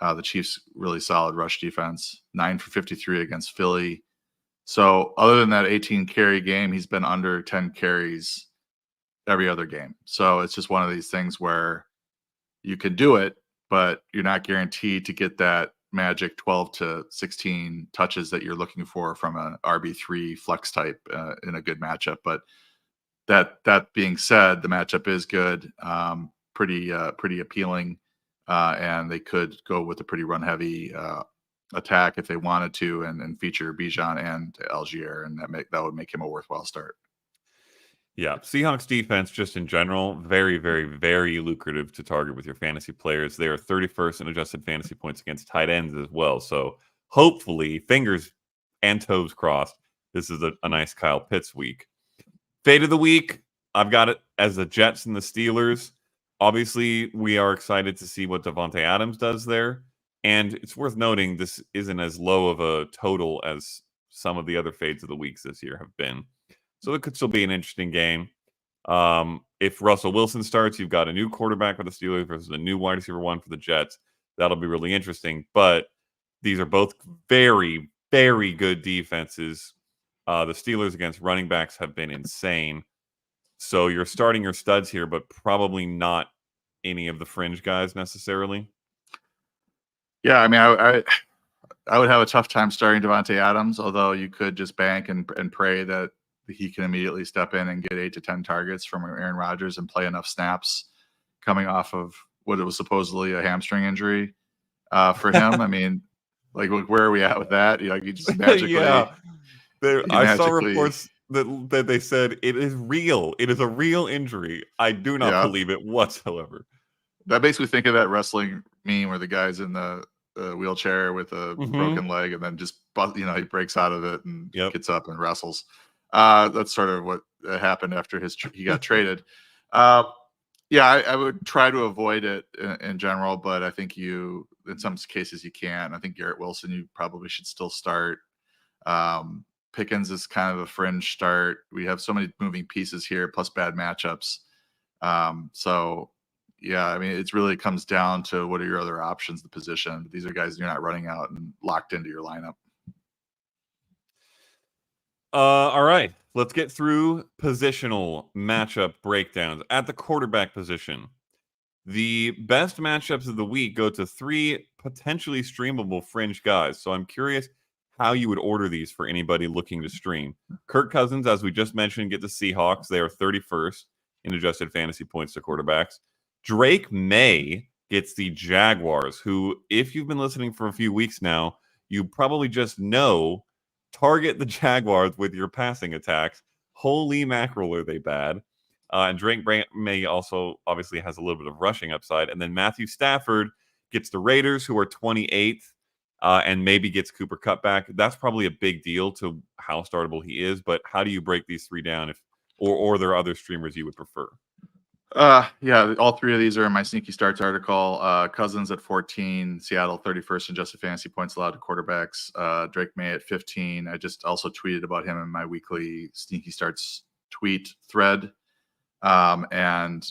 The Chiefs really solid rush defense. 9 for 53 against Philly. So other than that 18 carry game, he's been under 10 carries every other game. So it's just one of these things where you can do it, but you're not guaranteed to get that magic 12 to 16 touches that you're looking for from an RB3 flex type in a good matchup. But that being said, the matchup is good, pretty appealing, and they could go with a pretty run heavy attack if they wanted to, and feature Bijan and Algier, and that would make him a worthwhile start. Yeah, Seahawks defense just in general, very, very, very lucrative to target with your fantasy players. They are 31st in adjusted fantasy points against tight ends as well. So hopefully, fingers and toes crossed, this is a nice Kyle Pitts week. Fade of the week, I've got it as the Jets and the Steelers. Obviously, we are excited to see what Davante Adams does there. And it's worth noting this isn't as low of a total as some of the other fades of the weeks this year have been. So it could still be an interesting game. If Russell Wilson starts, you've got a new quarterback for the Steelers versus a new wide receiver one for the Jets. That'll be really interesting. But these are both very, very good defenses. The Steelers against running backs have been insane. So you're starting your studs here, but probably not any of the fringe guys necessarily. Yeah, I mean, I would have a tough time starting Davante Adams, although you could just bank and pray that he can immediately step in and get 8 to 10 targets from Aaron Rodgers and play enough snaps coming off of what it was supposedly a hamstring injury for him. I mean, like, where are we at with that? You just magically. Yeah. I saw reports that they said it is real. It is a real injury. I do not believe it whatsoever. That makes me think of that wrestling meme where the guy's in the wheelchair with a broken leg and then just, he breaks out of it and gets up and wrestles. That's sort of what happened after he got traded. I would try to avoid it in general, but I think in some cases you can. I think Garrett Wilson, you probably should still start. Pickens is kind of a fringe start. We have so many moving pieces here, plus bad matchups. I mean, it really comes down to what are your other options, the position. These are guys you're not running out and locked into your lineup. All right, let's get through positional matchup breakdowns. At the quarterback position, the best matchups of the week go to 3 potentially streamable fringe guys. So I'm curious how you would order these for anybody looking to stream. Kirk Cousins, as we just mentioned, get the Seahawks. They are 31st in adjusted fantasy points to quarterbacks. Drake May gets the Jaguars, who, if you've been listening for a few weeks now, you probably just know target the Jaguars with your passing attacks. Holy mackerel, are they bad? And Drake May also obviously has a little bit of rushing upside. And then Matthew Stafford gets the Raiders, who are 28th, and maybe gets Cooper Kupp back. That's probably a big deal to how startable he is. But how do you break these three down, or are there other streamers you would prefer? Yeah, all three of these are in my sneaky starts article. Cousins at 14, Seattle 31st in adjusted fantasy points allowed to quarterbacks. Drake May at 15. I just also tweeted about him in my weekly sneaky starts tweet thread. And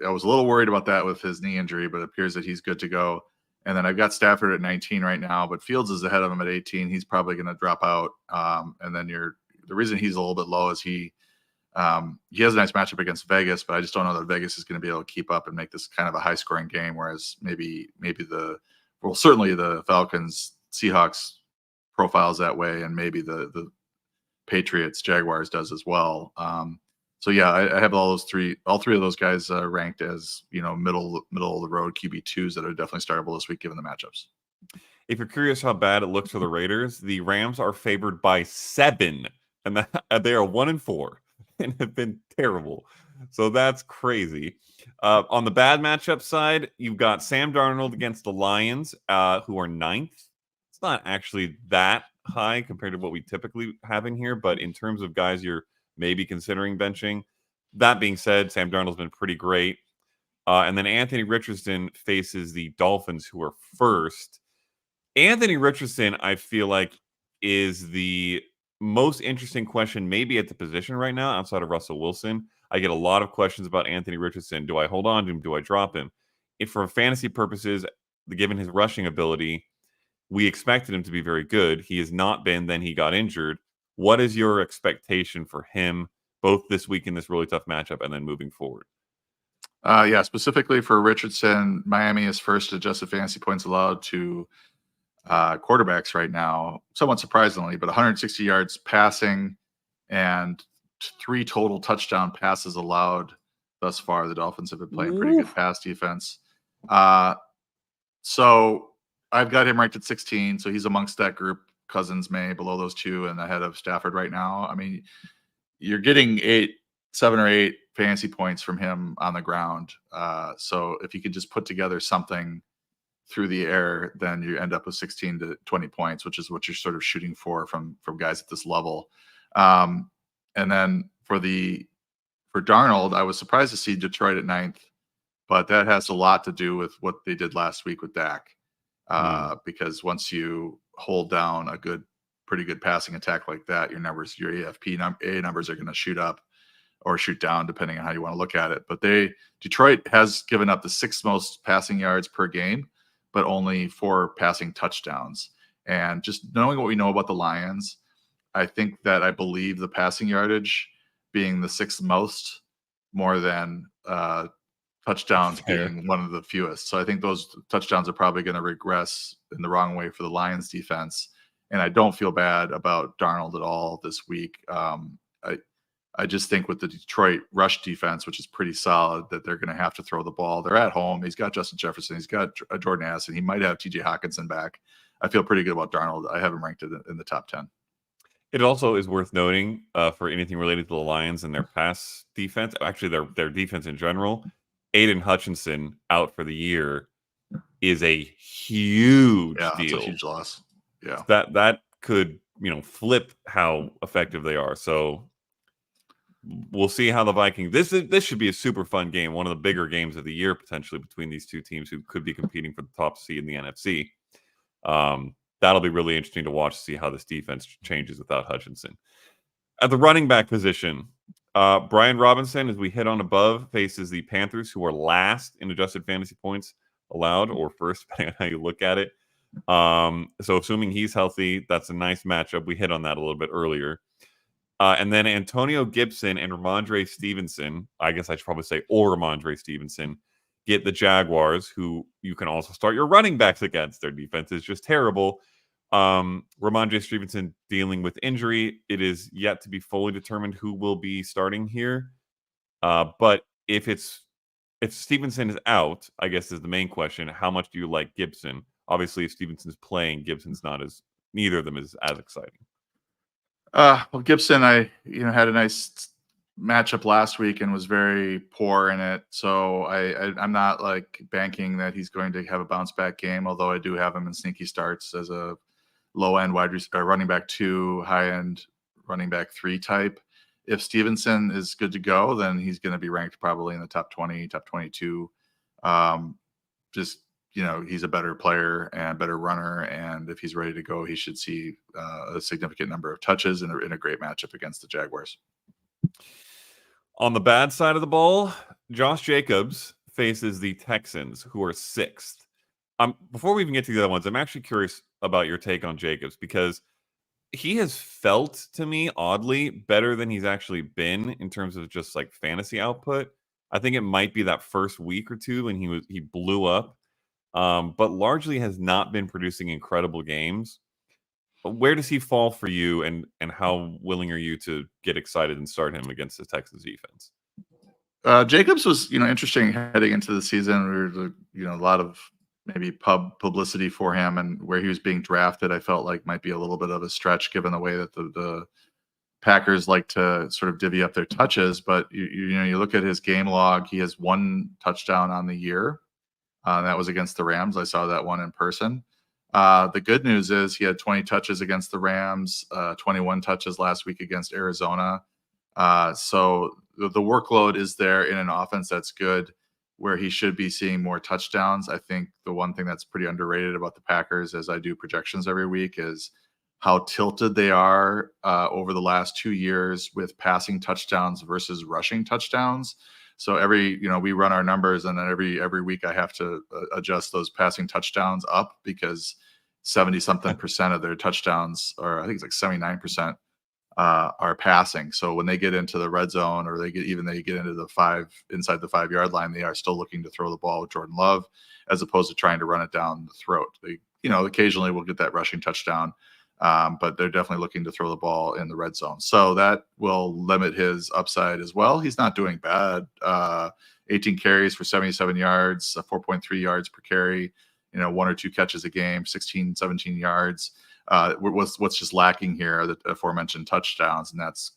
I was a little worried about that with his knee injury, but it appears that he's good to go. And then I've got Stafford at 19 right now, but Fields is ahead of him at 18. He's probably going to drop out. And then the reason he's a little bit low is he has a nice matchup against Vegas, but I just don't know that Vegas is going to be able to keep up and make this kind of a high scoring game. Whereas certainly the Falcons, Seahawks profiles that way, and maybe the Patriots, Jaguars does as well. So yeah, I have all three of those guys ranked as middle of the road QB2s that are definitely startable this week given the matchups. If you're curious how bad it looks for the Raiders, the Rams are favored by 7, and they are 1-4 and have been terrible. So that's crazy. On the bad matchup side, you've got Sam Darnold against the Lions, who are 9th. It's not actually that high compared to what we typically have in here, but in terms of guys you're maybe considering benching. That being said, Sam Darnold's been pretty great. And then Anthony Richardson faces the Dolphins, who are 1st. Anthony Richardson, I feel like, is the most interesting question maybe at the position right now outside of Russell Wilson. I get a lot of questions about Anthony Richardson. Do I hold on to him? Do I drop him? If for fantasy purposes, given his rushing ability, we expected him to be very good. He has not been. Then he got injured. What is your expectation for him both this week in this really tough matchup and then moving forward? Yeah, specifically for Richardson, Miami is first adjusted fantasy points allowed to quarterbacks right now, somewhat surprisingly, but 160 yards passing and 3 total touchdown passes allowed thus far. The Dolphins have been playing pretty good pass defense. So I've got him ranked at 16, so he's amongst that group. Cousins, May, below those two, and ahead of Stafford right now. I mean, you're getting 7 or 8 fantasy points from him on the ground. So if you could just put together something through the air, then you end up with 16 to 20 points, which is what you're sort of shooting for from guys at this level. And then for Darnold, I was surprised to see Detroit at 9th, but that has a lot to do with what they did last week with Dak. Because once you hold down a pretty good passing attack like that, your AFP numbers are going to shoot up or shoot down, depending on how you want to look at it. But Detroit has given up the 6th most passing yards per game, but only 4 passing touchdowns. And just knowing what we know about the Lions, I believe the passing yardage being the 6th most, more than touchdowns being one of the fewest. So I think those touchdowns are probably going to regress in the wrong way for the Lions defense. And I don't feel bad about Darnold at all this week. I just think with the Detroit rush defense, which is pretty solid, that they're going to have to throw the ball. They're at home. He's got Justin Jefferson. He's got Jordan Addison. He might have TJ Hawkinson back. I feel pretty good about Darnold. I have him ranked in the top 10. It also is worth noting for anything related to the Lions and their pass defense, actually their defense in general, Aiden Hutchinson out for the year is a huge deal. It's a huge loss. Yeah. That could, flip how effective they are. So we'll see how the Vikings. This should be a super fun game, one of the bigger games of the year potentially between these two teams who could be competing for the top seed in the NFC. That'll be really interesting to watch to see how this defense changes without Hutchinson. At the running back position, Brian Robinson, as we hit on above, faces the Panthers, who are last in adjusted fantasy points allowed, or first, depending on how you look at it. So assuming he's healthy, that's a nice matchup. We hit on that a little bit earlier. And then Antonio Gibson and Ramondre Stevenson, I guess I should probably say, or Ramondre Stevenson, get the Jaguars, who you can also start your running backs against. Their defense is just terrible. Ramondre Stevenson dealing with injury. It is yet to be fully determined who will be starting here. But if Stevenson is out, I guess is the main question. How much do you like Gibson? Obviously, if Stevenson's playing, neither of them is as exciting. Well, Gibson, had a nice matchup last week and was very poor in it. So I'm not like banking that he's going to have a bounce back game. Although I do have him in sneaky starts as a low end running back 2, high end running back 3 type. If Stevenson is good to go, then he's going to be ranked probably in the top 20, top 22. Just he's a better player and better runner, and if he's ready to go, he should see a significant number of touches in a great matchup against the Jaguars. On the bad side of the ball, Josh Jacobs faces the Texans, who are 6th. Before we even get to the other ones, I'm actually curious about your take on Jacobs, because he has felt to me oddly better than he's actually been in terms of just like fantasy output. I think it might be that first week or two when he blew up, but largely has not been producing incredible games. But where does he fall for you, and how willing are you to get excited and start him against the Texans defense? Jacobs was interesting heading into the season. There was a lot of maybe publicity for him, and where he was being drafted, I felt like might be a little bit of a stretch given the way that the Packers like to sort of divvy up their touches. But you look at his game log, he has 1 touchdown on the year. That was against the Rams. I saw that one in person. The good news is he had 20 touches against the Rams, 21 touches last week against Arizona. So the workload is there in an offense that's good, where he should be seeing more touchdowns. I think the one thing that's pretty underrated about the Packers, as I do projections every week, is how tilted they are over the last 2 years with passing touchdowns versus rushing touchdowns. So we run our numbers, and then every week I have to adjust those passing touchdowns up, because 70-something% of their touchdowns, or I think it's like 79%, are passing. So when they get into the red zone, or they get into inside the 5-yard line, they are still looking to throw the ball with Jordan Love, as opposed to trying to run it down the throat. They, occasionally will get that rushing touchdown, but they're definitely looking to throw the ball in the red zone. So that will limit his upside as well. He's not doing bad. 18 carries for 77 yards, 4.3 yards per carry, 1 or 2 catches a game, 16, 17 yards. What's just lacking here are the aforementioned touchdowns, and that's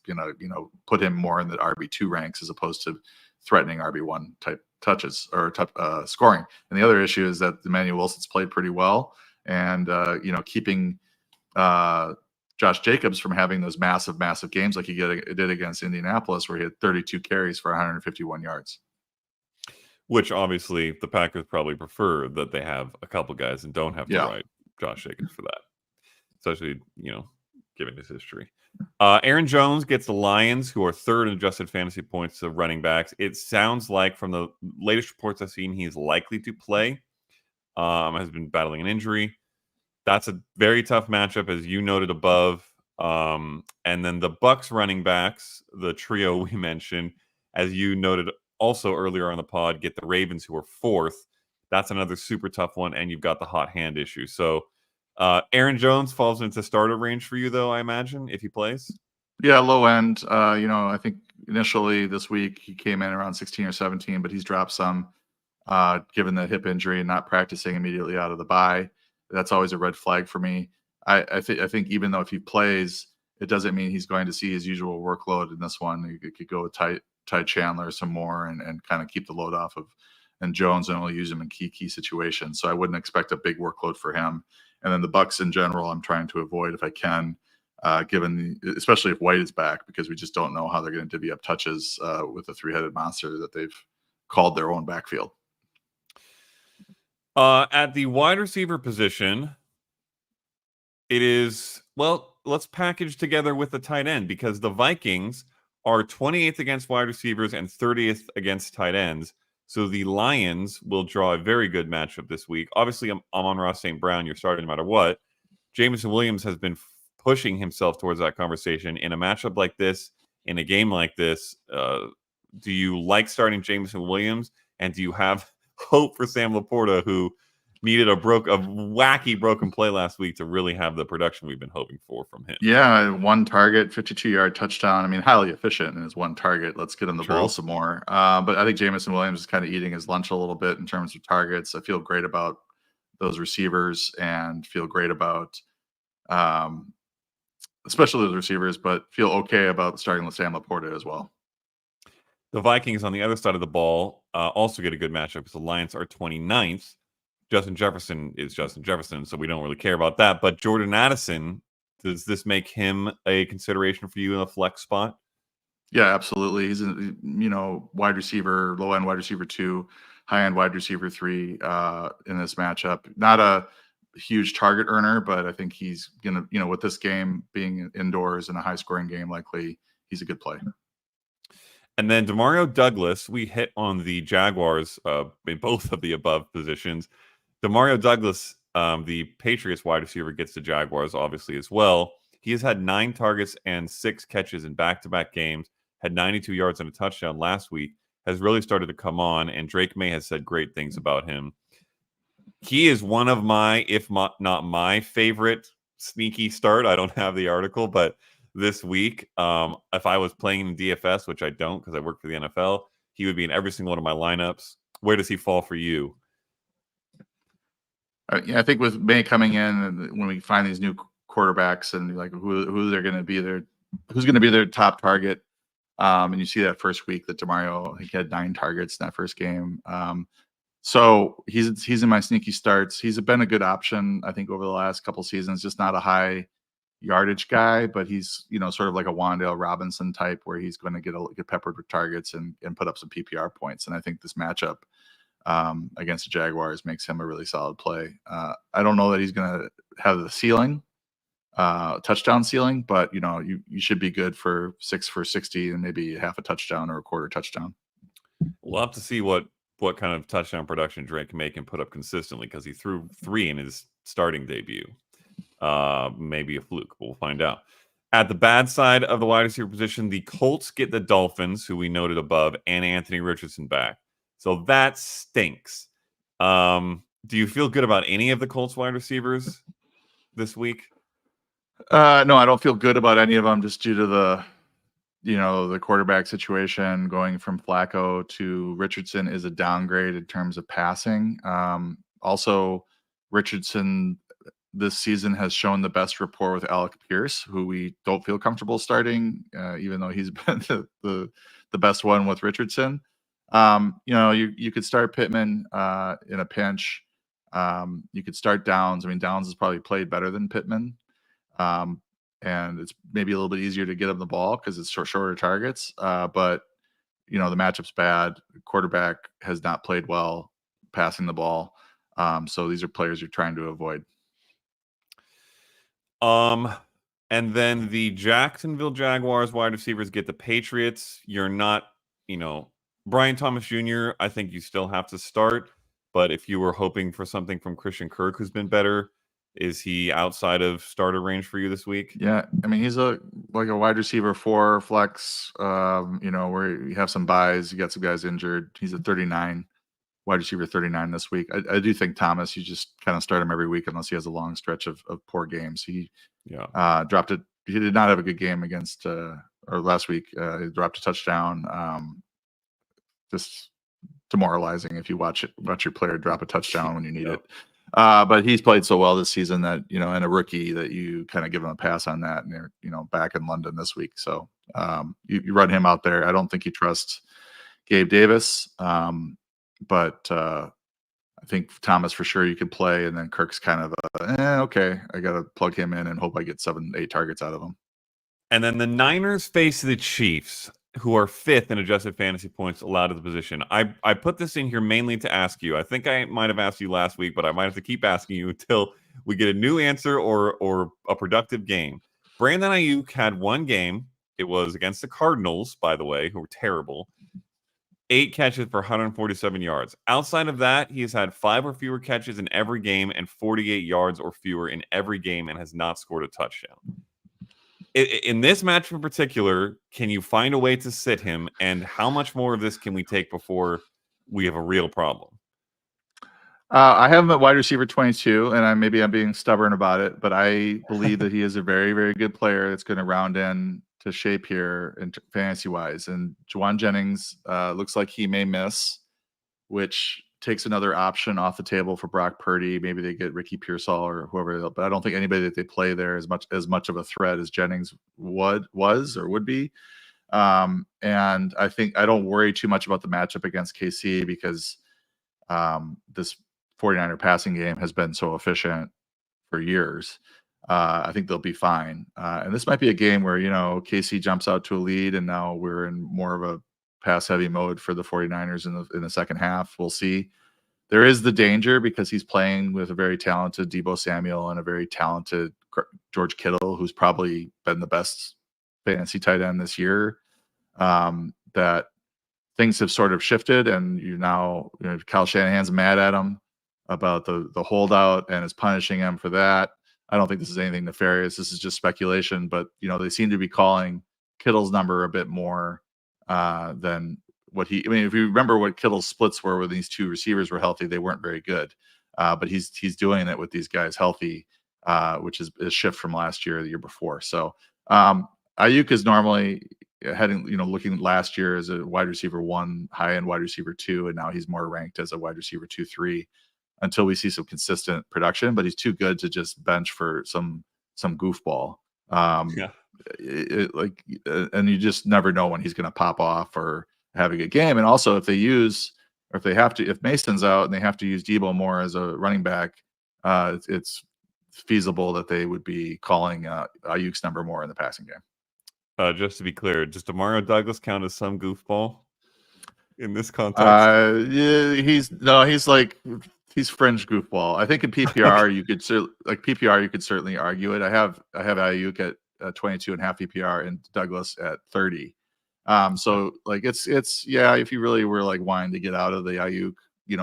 put him more in the RB2 ranks as opposed to threatening RB1 type touches or scoring. And the other issue is that Emmanuel Wilson's played pretty well, and keeping Josh Jacobs from having those massive games like he did against Indianapolis, where he had 32 carries for 151 yards. Which obviously the Packers probably prefer that they have a couple guys and don't have to ride Josh Jacobs for that. Especially, given his history. Aaron Jones gets the Lions, who are 3rd in adjusted fantasy points to running backs. It sounds like from the latest reports I've seen, he's likely to play. Has been battling an injury. That's a very tough matchup, as you noted above. And then the Bucs running backs, the trio we mentioned, as you noted also earlier on the pod, get the Ravens, who are 4th. That's another super tough one, and you've got the hot hand issue. So Aaron Jones falls into starter range for you, though, I imagine, if he plays. Yeah, low end. I think initially this week he came in around 16 or 17, but he's dropped some given the hip injury and not practicing immediately out of the bye. That's always a red flag for me. I think even though if he plays, it doesn't mean he's going to see his usual workload in this one. You could go with Ty Chandler some more and kind of keep the load off of and Jones, and only use him in key situations. So I wouldn't expect a big workload for him. And then the Bucs in general, I'm trying to avoid if I can, especially if White is back, because we just don't know how they're going to divvy up touches with the 3-headed monster that they've called their own backfield. At the wide receiver position, it is, let's package together with the tight end, because the Vikings are 28th against wide receivers and 30th against tight ends. So the Lions will draw a very good matchup this week. Obviously, Amon-Ra St. Brown, you're starting no matter what. Jameson Williams has been pushing himself towards that conversation. In a matchup like this, in a game like this, do you like starting Jameson Williams? And do you have hope for Sam Laporta, who needed a wacky broken play last week to really have the production we've been hoping for from him? Yeah, 1 target, 52-yard touchdown. I mean, highly efficient in his 1 target. Let's get him the ball some more. But I think Jameson Williams is kind of eating his lunch a little bit in terms of targets. I feel great about those receivers and feel great about especially those receivers, but feel okay about starting Sam Laporta as well. The Vikings on the other side of the ball also get a good matchup because the Lions are 29th. Justin Jefferson is Justin Jefferson, so we don't really care about that. But Jordan Addison, does this make him a consideration for you in the flex spot? Yeah, absolutely. He's a wide receiver, low end wide receiver 2, high end wide receiver 3 in this matchup. Not a huge target earner, but I think he's gonna, with this game being indoors and a high scoring game, likely he's a good play. And then Demario Douglas, we hit on the Jaguars in both of the above positions. Demario Douglas, the Patriots wide receiver, gets the Jaguars obviously as well. He has had 9 targets and 6 catches in back-to-back games, had 92 yards and a touchdown last week, has really started to come on, and Drake May has said great things about him. He is one of my, if not my favorite sneaky start. I don't have the article, but this week, if I was playing in DFS, which I don't because I work for the NFL, he would be in every single one of my lineups. Where does he fall for you? Yeah, I think with May coming in, and when we find these new quarterbacks and like who they're going to be who's going to be their top target, and you see that first week that Demario, I think he had 9 targets in that first game. So he's in my sneaky starts. He's been a good option, I think, over the last couple seasons. Just not a high yardage guy, but he's sort of like a Wan'Dale Robinson type, where he's going to get peppered with targets and put up some PPR points. And I think this matchup against the Jaguars makes him a really solid play. I don't know that he's going to have the ceiling, touchdown ceiling, but you should be good for 6 for 60 and maybe half a touchdown or a quarter touchdown. We'll have to see what kind of touchdown production Drake May can put up consistently, because he threw 3 in his starting debut. Maybe a fluke. We'll find out. At the bad side of the wide receiver position, the Colts get the Dolphins, who we noted above, and Anthony Richardson back. So that stinks. Do you feel good about any of the Colts wide receivers this week? No, I don't feel good about any of them, just due to the quarterback situation. Going from Flacco to Richardson is a downgrade in terms of passing. Also, Richardson this season has shown the best rapport with Alec Pierce, who we don't feel comfortable starting, even though he's been the best one with Richardson. You could start Pittman in a pinch. You could start Downs. I mean, Downs has probably played better than Pittman. And it's maybe a little bit easier to get him the ball because it's shorter targets. But the matchup's bad. The quarterback has not played well passing the ball. So these are players you're trying to avoid. And then the Jacksonville Jaguars wide receivers get the Patriots. You're not, Brian Thomas Jr., I think you still have to start. But if you were hoping for something from Christian Kirk, who's been better, is he outside of starter range for you this week? Yeah, I mean, he's like a wide receiver 4 flex, where you have some buys, you got some guys injured. He's a 39, wide receiver 39 this week. I do think Thomas, you just kind of start him every week unless he has a long stretch of poor games. He dropped it. He did not have a good game against or last week. He dropped a touchdown. Just demoralizing if you watch your player drop a touchdown when you need it. But he's played so well this season that, and a rookie, that you kind of give him a pass on that. And they're, back in London this week. So you run him out there. I don't think you trust Gabe Davis. But I think Thomas for sure you could play. And then Kirk's kind of okay, I got to plug him in and hope I get 7-8 targets out of him. And then the Niners face the Chiefs, who are 5th in adjusted fantasy points allowed to the position. I put this in here mainly to ask you. I think I might have asked you last week, but I might have to keep asking you until we get a new answer or a productive game. Brandon Ayuk had one game. It was against the Cardinals, by the way, who were terrible. 8 catches for 147 yards. Outside of that, he has had 5 or fewer catches in every game and 48 yards or fewer in every game and has not scored a touchdown. In this match in particular, can you find a way to sit him? And how much more of this can we take before we have a real problem? I have him at wide receiver 22, and I'm being stubborn about it, but I believe that he is a very, very good player that's going to round in to shape here and fantasy wise. And Juwan Jennings looks like he may miss, which takes another option off the table for Brock Purdy. Maybe they get Ricky Pearsall or whoever, but I don't think anybody that they play there is much of a threat as Jennings would be. And I think I don't worry too much about the matchup against KC because this 49er passing game has been so efficient for years. I think they'll be fine. And this might be a game where, KC jumps out to a lead and now we're in more of a pass heavy mode for the 49ers in the second half. We'll see. There is the danger because he's playing with a very talented Deebo Samuel and a very talented George Kittle, who's probably been the best fantasy tight end this year. That things have sort of shifted, and Kyle Shanahan's mad at him about the holdout and is punishing him for that. I don't think this is anything nefarious. This is just speculation, but they seem to be calling Kittle's number a bit more than what if you remember what Kittle's splits were when these two receivers were healthy, they weren't very good. But he's doing it with these guys healthy, which is a shift from last year or the year before. So Ayuk is normally looking last year as a wide receiver 1, high end wide receiver 2, and now he's more ranked as a wide receiver 2-3 until we see some consistent production. But he's too good to just bench for some goofball. And you just never know when he's going to pop off or have a good game. And also, if Mason's out and they have to use Deebo more as a running back, it's feasible that they would be calling Ayuk's number more in the passing game. Just to be clear, does Demario Douglas count as some goofball in this context? Yeah, he's fringe goofball. I think in PPR you could certainly argue it. I have Ayuk at 22.5 PPR and Douglas at 30. So it's if you really were wanting to get out of the Ayuk,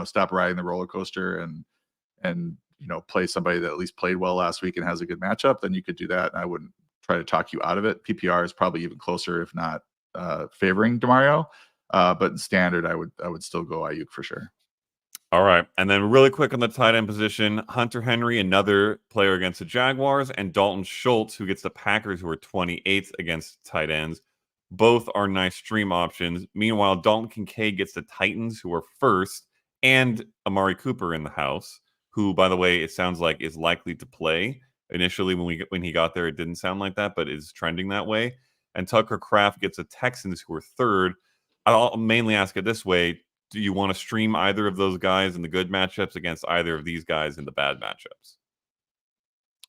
stop riding the roller coaster and play somebody that at least played well last week and has a good matchup, then you could do that. And I wouldn't try to talk you out of it. PPR is probably even closer, if not favoring Demario. But in standard, I would still go Ayuk for sure. All right. And then really quick on the tight end position, Hunter Henry, another player against the Jaguars, and Dalton Schultz, who gets the Packers, who are 28th against tight ends. Both are nice stream options. Meanwhile, Dalton Kincaid gets the Titans, who are first, and Amari Cooper in the house, who, by the way, it sounds like is likely to play. Initially, when he got there, it didn't sound like that, but is trending that way. And Tucker Kraft gets the Texans, who are third. I'll mainly ask it this way. Do you want to stream either of those guys in the good matchups against either of these guys in the bad matchups?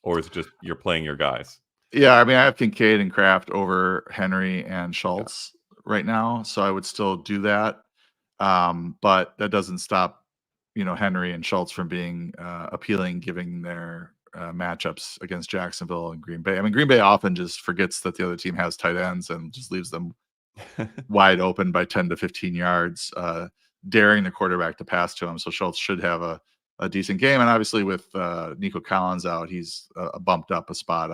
Or is it just you're playing your guys? Yeah, I mean, I have Kincaid and Kraft over Henry and Schultz right now, so I would still do that. But that doesn't stop, Henry and Schultz from being appealing, given their matchups against Jacksonville and Green Bay. I mean, Green Bay often just forgets that the other team has tight ends and just leaves them wide open by 10 to 15 yards, daring the quarterback to pass to him. So Schultz should have a decent game. And obviously with Nico Collins out, he's bumped up a spot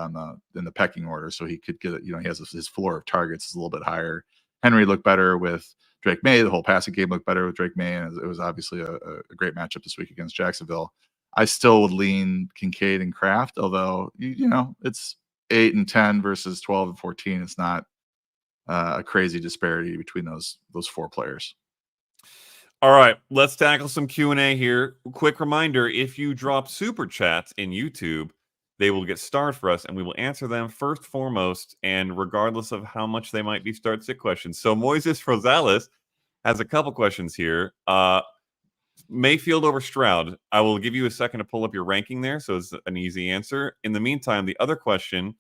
in the pecking order. So he could get, he has his floor of targets is a little bit higher. Henry looked better with Drake May. The whole passing game looked better with Drake May. And it was obviously a great matchup this week against Jacksonville. I still would lean Kincaid and Kraft, although, it's 8 and 10 versus 12 and 14. It's not a crazy disparity between those 4 players. All right, let's tackle some Q&A here. Quick reminder, if you drop super chats in YouTube, they will get starred for us, and we will answer them first foremost, and regardless of how much they might be start-sit questions. So Moises Rosales has a couple questions here. Mayfield over Stroud. I will give you a second to pull up your ranking there, so it's an easy answer. In the meantime, the other question,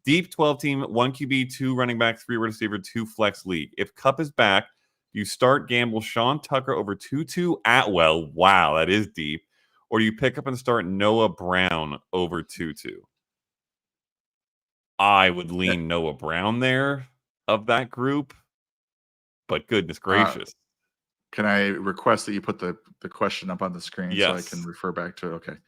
deep 12-team, 1 QB, 2 running back, 3 wide receiver, 2 flex league. If Kupp is back, you start gamble Sean Tucker over Tutu Atwell. Wow, that is deep. Or you pick up and start Noah Brown over Tutu. I would lean Noah Brown there of that group, but goodness gracious. Can I request that you put the question up on the screen so I can refer back to it? Okay. It is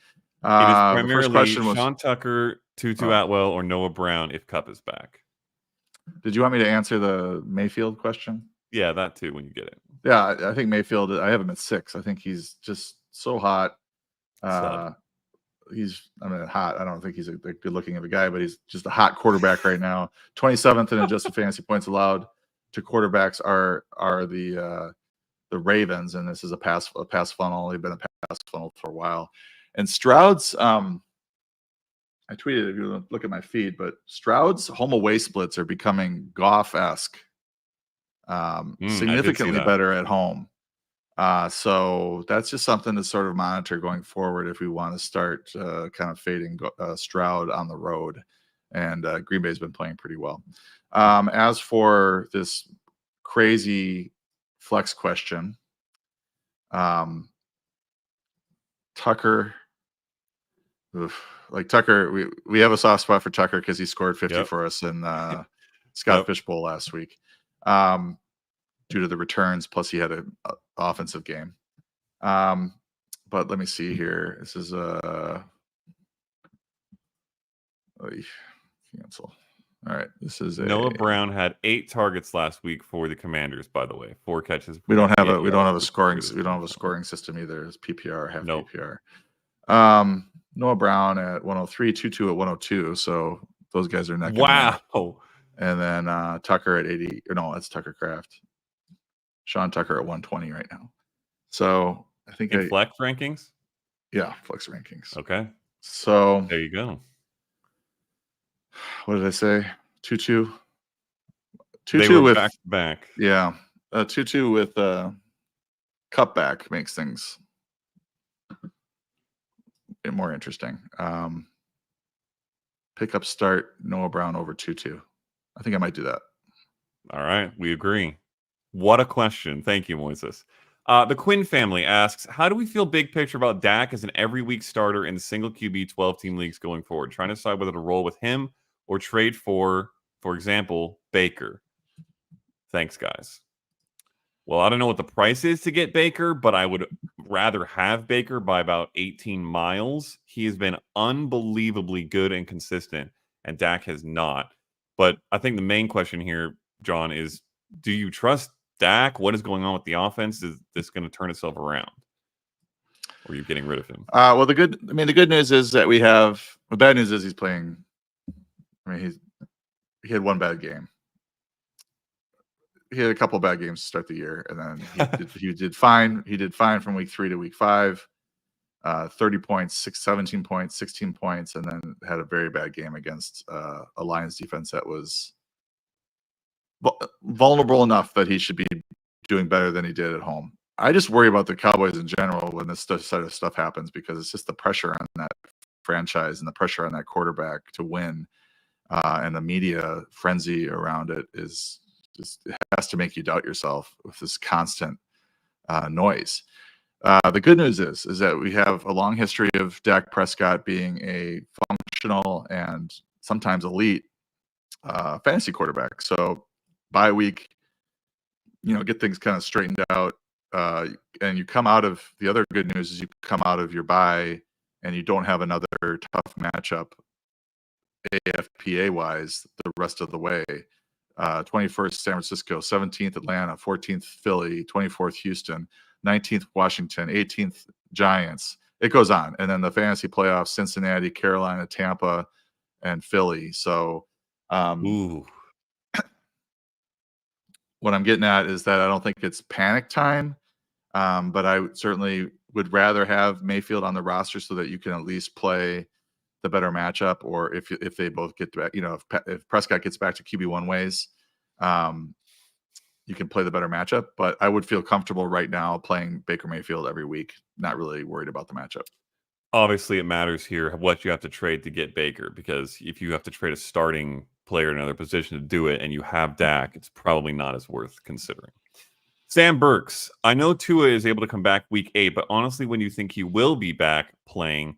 primarily the first question was Sean Tucker, Tutu Atwell, or Noah Brown if Kupp is back. Did you want me to answer the Mayfield question? Yeah, that too when you get it. Yeah, I think Mayfield, I have him at 6. I think he's just so hot. Hot. I don't think he's a good looking of a guy, but he's just a hot quarterback right now. 27th in adjusted fantasy points allowed to quarterbacks are the the Ravens, and this is a pass funnel. They've been a pass funnel for a while. And Stroud's, I tweeted if you look at my feed, but Stroud's home away splits are becoming Goff-esque, significantly better at home. So that's just something to sort of monitor going forward if we want to start kind of fading Stroud on the road. And Green Bay's been playing pretty well. As for this crazy flex question, Tucker, Tucker, we have a soft spot for Tucker because he scored 50 for us in Scott Fish Bowl last week. Due to the returns, plus he had an offensive game. But let me see here. This is cancel. All right, this is Noah Brown had 8 targets last week for the Commanders. By the way, 4 catches. We don't have a scoring system either. It's PPR, half PPR. Noah Brown at 103, Tutu at 102. So those guys are neck and neck. And then Tucker at 80. Or no, that's Tucker Kraft. Sean Tucker at 120 right now. So I think flex rankings. Yeah, flex rankings. Okay. So there you go. What did I say? Tutu with back. Yeah. Tutu with Kupp back makes things more interesting. Pick up start Noah Brown over Tutu. I think I might do that. All right. We agree. What a question. Thank you, Moises. The Quinn family asks, how do we feel big picture about Dak as an every week starter in single QB 12-team leagues going forward? Trying to decide whether to roll with him or trade for example, Baker. Thanks, guys. Well, I don't know what the price is to get Baker, but I would rather have Baker by about 18 miles. He has been unbelievably good and consistent, and Dak has not. But I think the main question here, John, is do you trust Dak? What is going on with the offense? Is this going to turn itself around? Or are you getting rid of him? Well, the good news is that we have. The bad news is he's playing. He had one bad game. He had a couple of bad games to start the year, and then he did fine. He did fine from week 3 to week 5. 30 points, 17 points, 16 points, and then had a very bad game against a Lions defense that was vulnerable enough that he should be doing better than he did at home. I just worry about the Cowboys in general when this sort of stuff happens because it's just the pressure on that franchise and the pressure on that quarterback to win, and the media frenzy around it is just it has to make you doubt yourself with this constant noise. The good news is that we have a long history of Dak Prescott being a functional and sometimes elite fantasy quarterback. So bye week, get things kind of straightened out. And you come out of the other good news is you come out of your bye and you don't have another tough matchup AFPA wise the rest of the way. 21st San Francisco, 17th Atlanta, 14th Philly, 24th Houston, 19th Washington, 18th Giants. It goes on. And then the fantasy playoffs, Cincinnati, Carolina, Tampa, and Philly. So what I'm getting at is that I don't think it's panic time. But I certainly would rather have Mayfield on the roster so that you can at least play the better matchup, or if they both get back, if Prescott gets back to QB1 ways, you can play the better matchup. But I would feel comfortable right now playing Baker Mayfield every week, not really worried about the matchup. Obviously, it matters here what you have to trade to get Baker, because if you have to trade a starting player in another position to do it and you have Dak, it's probably not as worth considering. Sam Burks, I know Tua is able to come back week 8, but honestly, when do you think he will be back playing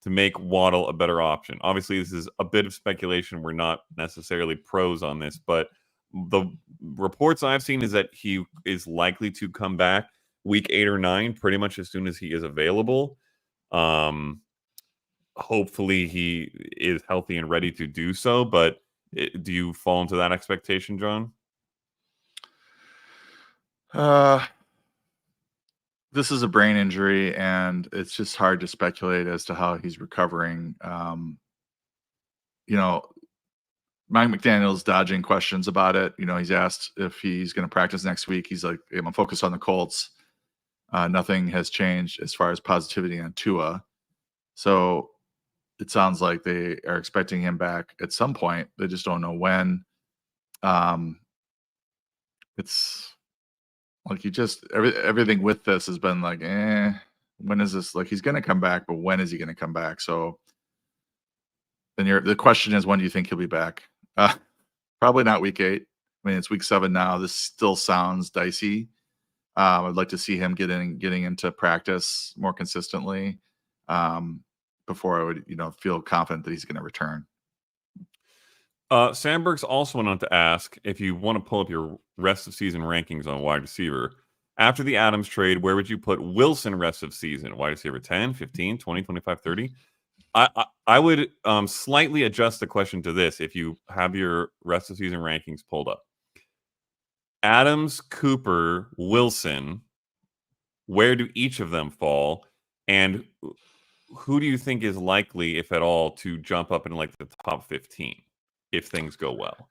to make Waddle a better option? Obviously, this is a bit of speculation. We're not necessarily pros on this, but the reports I've seen is that he is likely to come back week 8 or 9, pretty much as soon as he is available. Hopefully he is healthy and ready to do so, but do you fall into that expectation, John? This is a brain injury, and it's just hard to speculate as to how he's recovering. Mike McDaniel's dodging questions about it. He's asked if he's going to practice next week. He's like, I'm focused on the Colts. Nothing has changed as far as positivity on Tua. So it sounds like they are expecting him back at some point. They just don't know when. It's like everything with this has been like, when is this? Like, he's going to come back, but when is he going to come back? So then the question is, when do you think he'll be back? Probably not week 8. I mean, it's week 7 now. This still sounds dicey. I'd like to see him getting into practice more consistently before I would, feel confident that he's going to return. Sandberg's also went on to ask if you want to pull up your rest of season rankings on wide receiver. After the Adams trade, where would you put Wilson rest of season? Wide receiver 10, 15, 20, 25, 30? I would slightly adjust the question to this if you have your rest of season rankings pulled up. Adams, Cooper, Wilson, where do each of them fall? And who do you think is likely, if at all, to jump up in like the top 15 if things go well?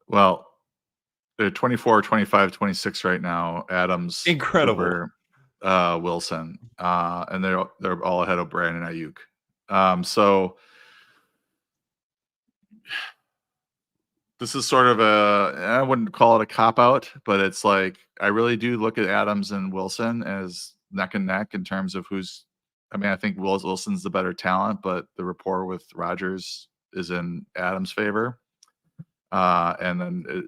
Well, they're 24, 25, 26 right now. Adams, incredible, Cooper, Wilson, and they're all ahead of Brandon Ayuk. So this is sort of I wouldn't call it a cop-out, but it's like I really do look at Adams and Wilson as neck and neck in terms of I think Wilson's the better talent, but the rapport with Rodgers is in Adams' favor. And then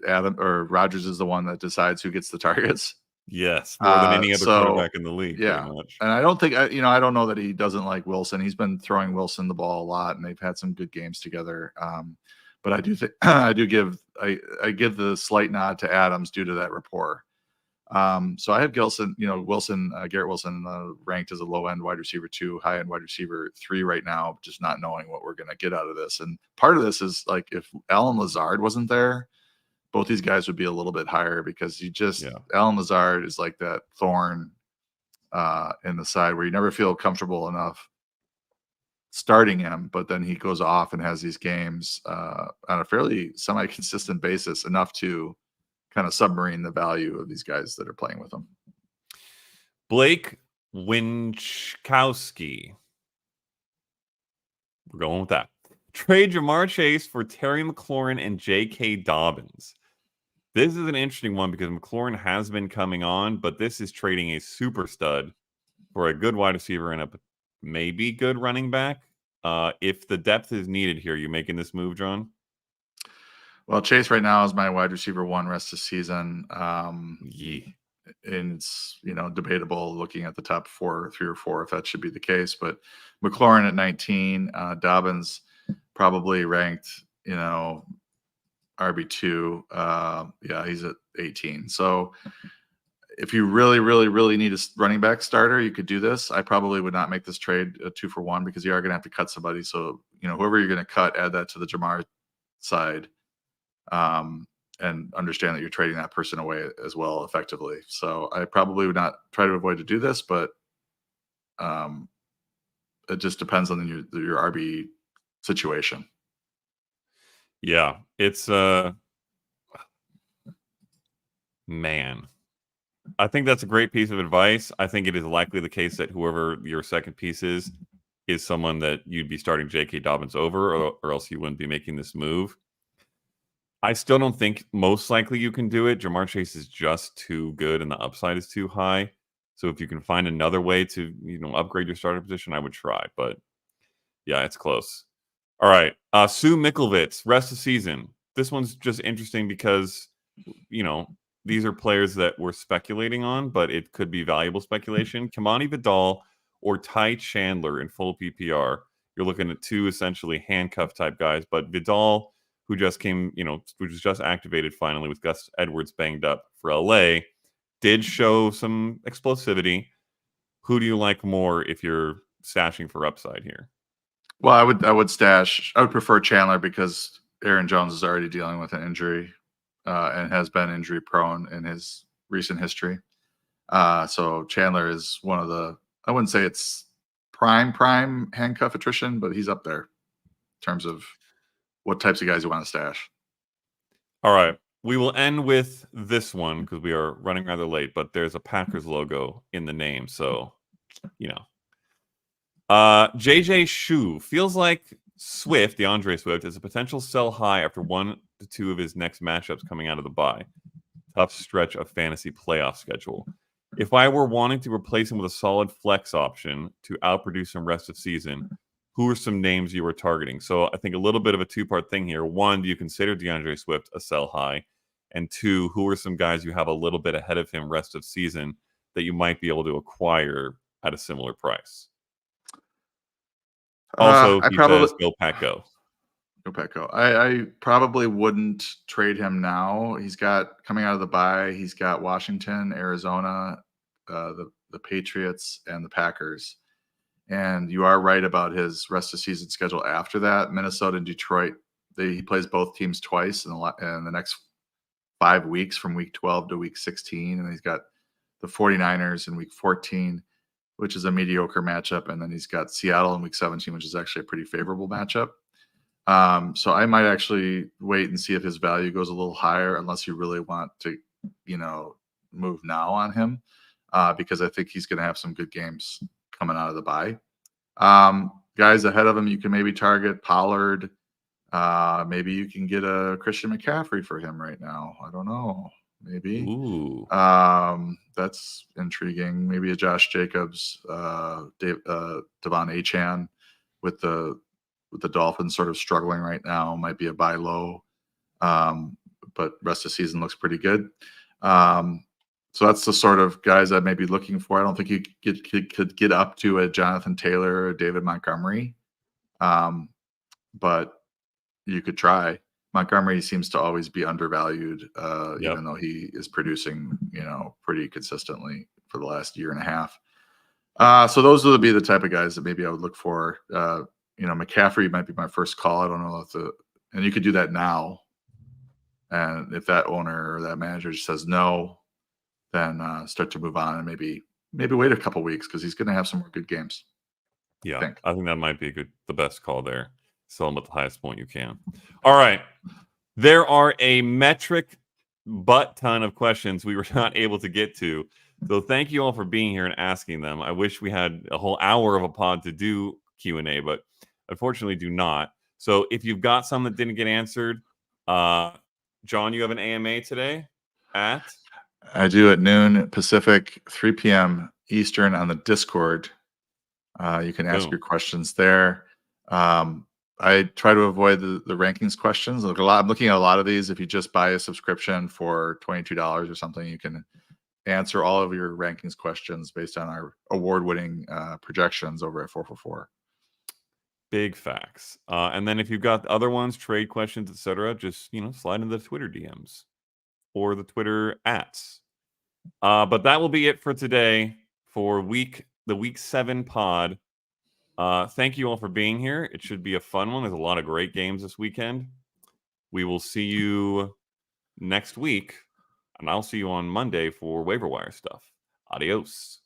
Rodgers is the one that decides who gets the targets. Yes, more than any other quarterback in the league. Yeah, pretty much. And I don't think I don't know that he doesn't like Wilson. He's been throwing Wilson the ball a lot, and they've had some good games together. But I do think I give the slight nod to Adams due to that rapport. So I have Garrett Wilson ranked as a low end wide receiver 2, high end wide receiver 3 right now, just not knowing what we're going to get out of this. And part of this is like, if Allen Lazard wasn't there, both these guys would be a little bit higher, because Allen Lazard is like that thorn in the side where you never feel comfortable enough starting him, but then he goes off and has these games on a fairly semi-consistent basis, enough to kind of submarine the value of these guys that are playing with him. Blake Winchkowski. We're going with that. Trade Jamar Chase for Terry McLaurin and J.K. Dobbins. This is an interesting one because McLaurin has been coming on, but this is trading a super stud for a good wide receiver and a maybe good running back. If the depth is needed here, you making this move, John? Well, Chase right now is my wide receiver 1 rest of season. And it's, debatable looking at the top 3 or 4 if that should be the case. But McLaurin at 19, Dobbins probably ranked, RB2. He's at 18. So if you really, really, really need a running back starter, you could do this. I probably would not make this trade a 2 for 1, because you are going to have to cut somebody. So, whoever you're going to cut, add that to the Jamar side. And understand that you're trading that person away as well effectively. So I probably would not try to avoid to do this, but it just depends on your RB situation. Yeah, it's man. I think that's a great piece of advice. I think it is likely the case that whoever your second piece is someone that you'd be starting J.K. Dobbins over, or else you wouldn't be making this move. I still don't think most likely you can do it. Jamar Chase is just too good and the upside is too high. So if you can find another way to, upgrade your starter position, I would try. But yeah, it's close. All right. Sue Mickelvitz, rest of season. This one's just interesting because, these are players that we're speculating on, but it could be valuable speculation. Kamani Vidal or Ty Chandler in full PPR. You're looking at 2 essentially handcuff type guys, but Vidal, who just came, who was just activated finally with Gus Edwards banged up for LA, did show some explosivity. Who do you like more if you're stashing for upside here? Well, I would prefer Chandler, because Aaron Jones is already dealing with an injury and has been injury prone in his recent history. So Chandler is one of I wouldn't say it's prime handcuff attrition, but he's up there in terms of what types of guys you want to stash. All right. We will end with this one because we are running rather late, but there's a Packers logo in the name. So, you know. JJ Shu feels like Swift, DeAndre Swift, is a potential sell high after 1 to 2 of his next matchups coming out of the bye. Tough stretch of fantasy playoff schedule. If I were wanting to replace him with a solid flex option to outproduce him rest of season, who are some names you were targeting? So I think a little bit of a two-part thing here. One, do you consider DeAndre Swift a sell high? And two, who are some guys you have a little bit ahead of him rest of season that you might be able to acquire at a similar price? Also, he says, go Pack Go. Go Pack Go. I probably wouldn't trade him now. He's got, coming out of the bye, he's got Washington, Arizona, the Patriots, and the Packers. And you are right about his rest of season schedule after that. Minnesota and Detroit, he plays both teams twice in the next 5 weeks from week 12 to week 16. And he's got the 49ers in week 14, which is a mediocre matchup. And then he's got Seattle in week 17, which is actually a pretty favorable matchup. So I might actually wait and see if his value goes a little higher, unless you really want to, move now on him, because I think he's going to have some good games coming out of the bye. Guys ahead of him, you can maybe target Pollard. Maybe you can get a Christian McCaffrey for him right now. I don't know. Maybe. Ooh. That's intriguing. Maybe a Josh Jacobs, Devon Achane with the Dolphins sort of struggling right now, might be a buy low. But rest of the season looks pretty good. So that's the sort of guys I may be looking for. I don't think you could get up to a Jonathan Taylor or David Montgomery. But you could try. Montgomery seems to always be undervalued, even though he is producing, pretty consistently for the last year and a half. So those would be the type of guys that maybe I would look for. McCaffrey might be my first call. I don't know and you could do that now. And if that owner or that manager just says no, then start to move on and maybe wait a couple weeks because he's going to have some more good games. Yeah, I think that might be the best call there. Sell them at the highest point you can. All right. There are a metric butt ton of questions we were not able to get to. So thank you all for being here and asking them. I wish we had a whole hour of a pod to do Q&A, but unfortunately do not. So if you've got some that didn't get answered, John, you have an AMA today at? I do at noon Pacific, 3 p.m. Eastern on the Discord. You can ask your questions there. I try to avoid the rankings questions. I'm looking at a lot of these. If you just buy a subscription for $22 or something, you can answer all of your rankings questions based on our award-winning projections over at 444. Big facts. And then if you've got other ones, trade questions, etc., just slide in the Twitter DMs or the Twitter @. But that will be it for today for the week 7 pod. Thank you all for being here. It should be a fun one. There's a lot of great games this weekend. We will see you next week, and I'll see you on Monday for waiver wire stuff. Adios.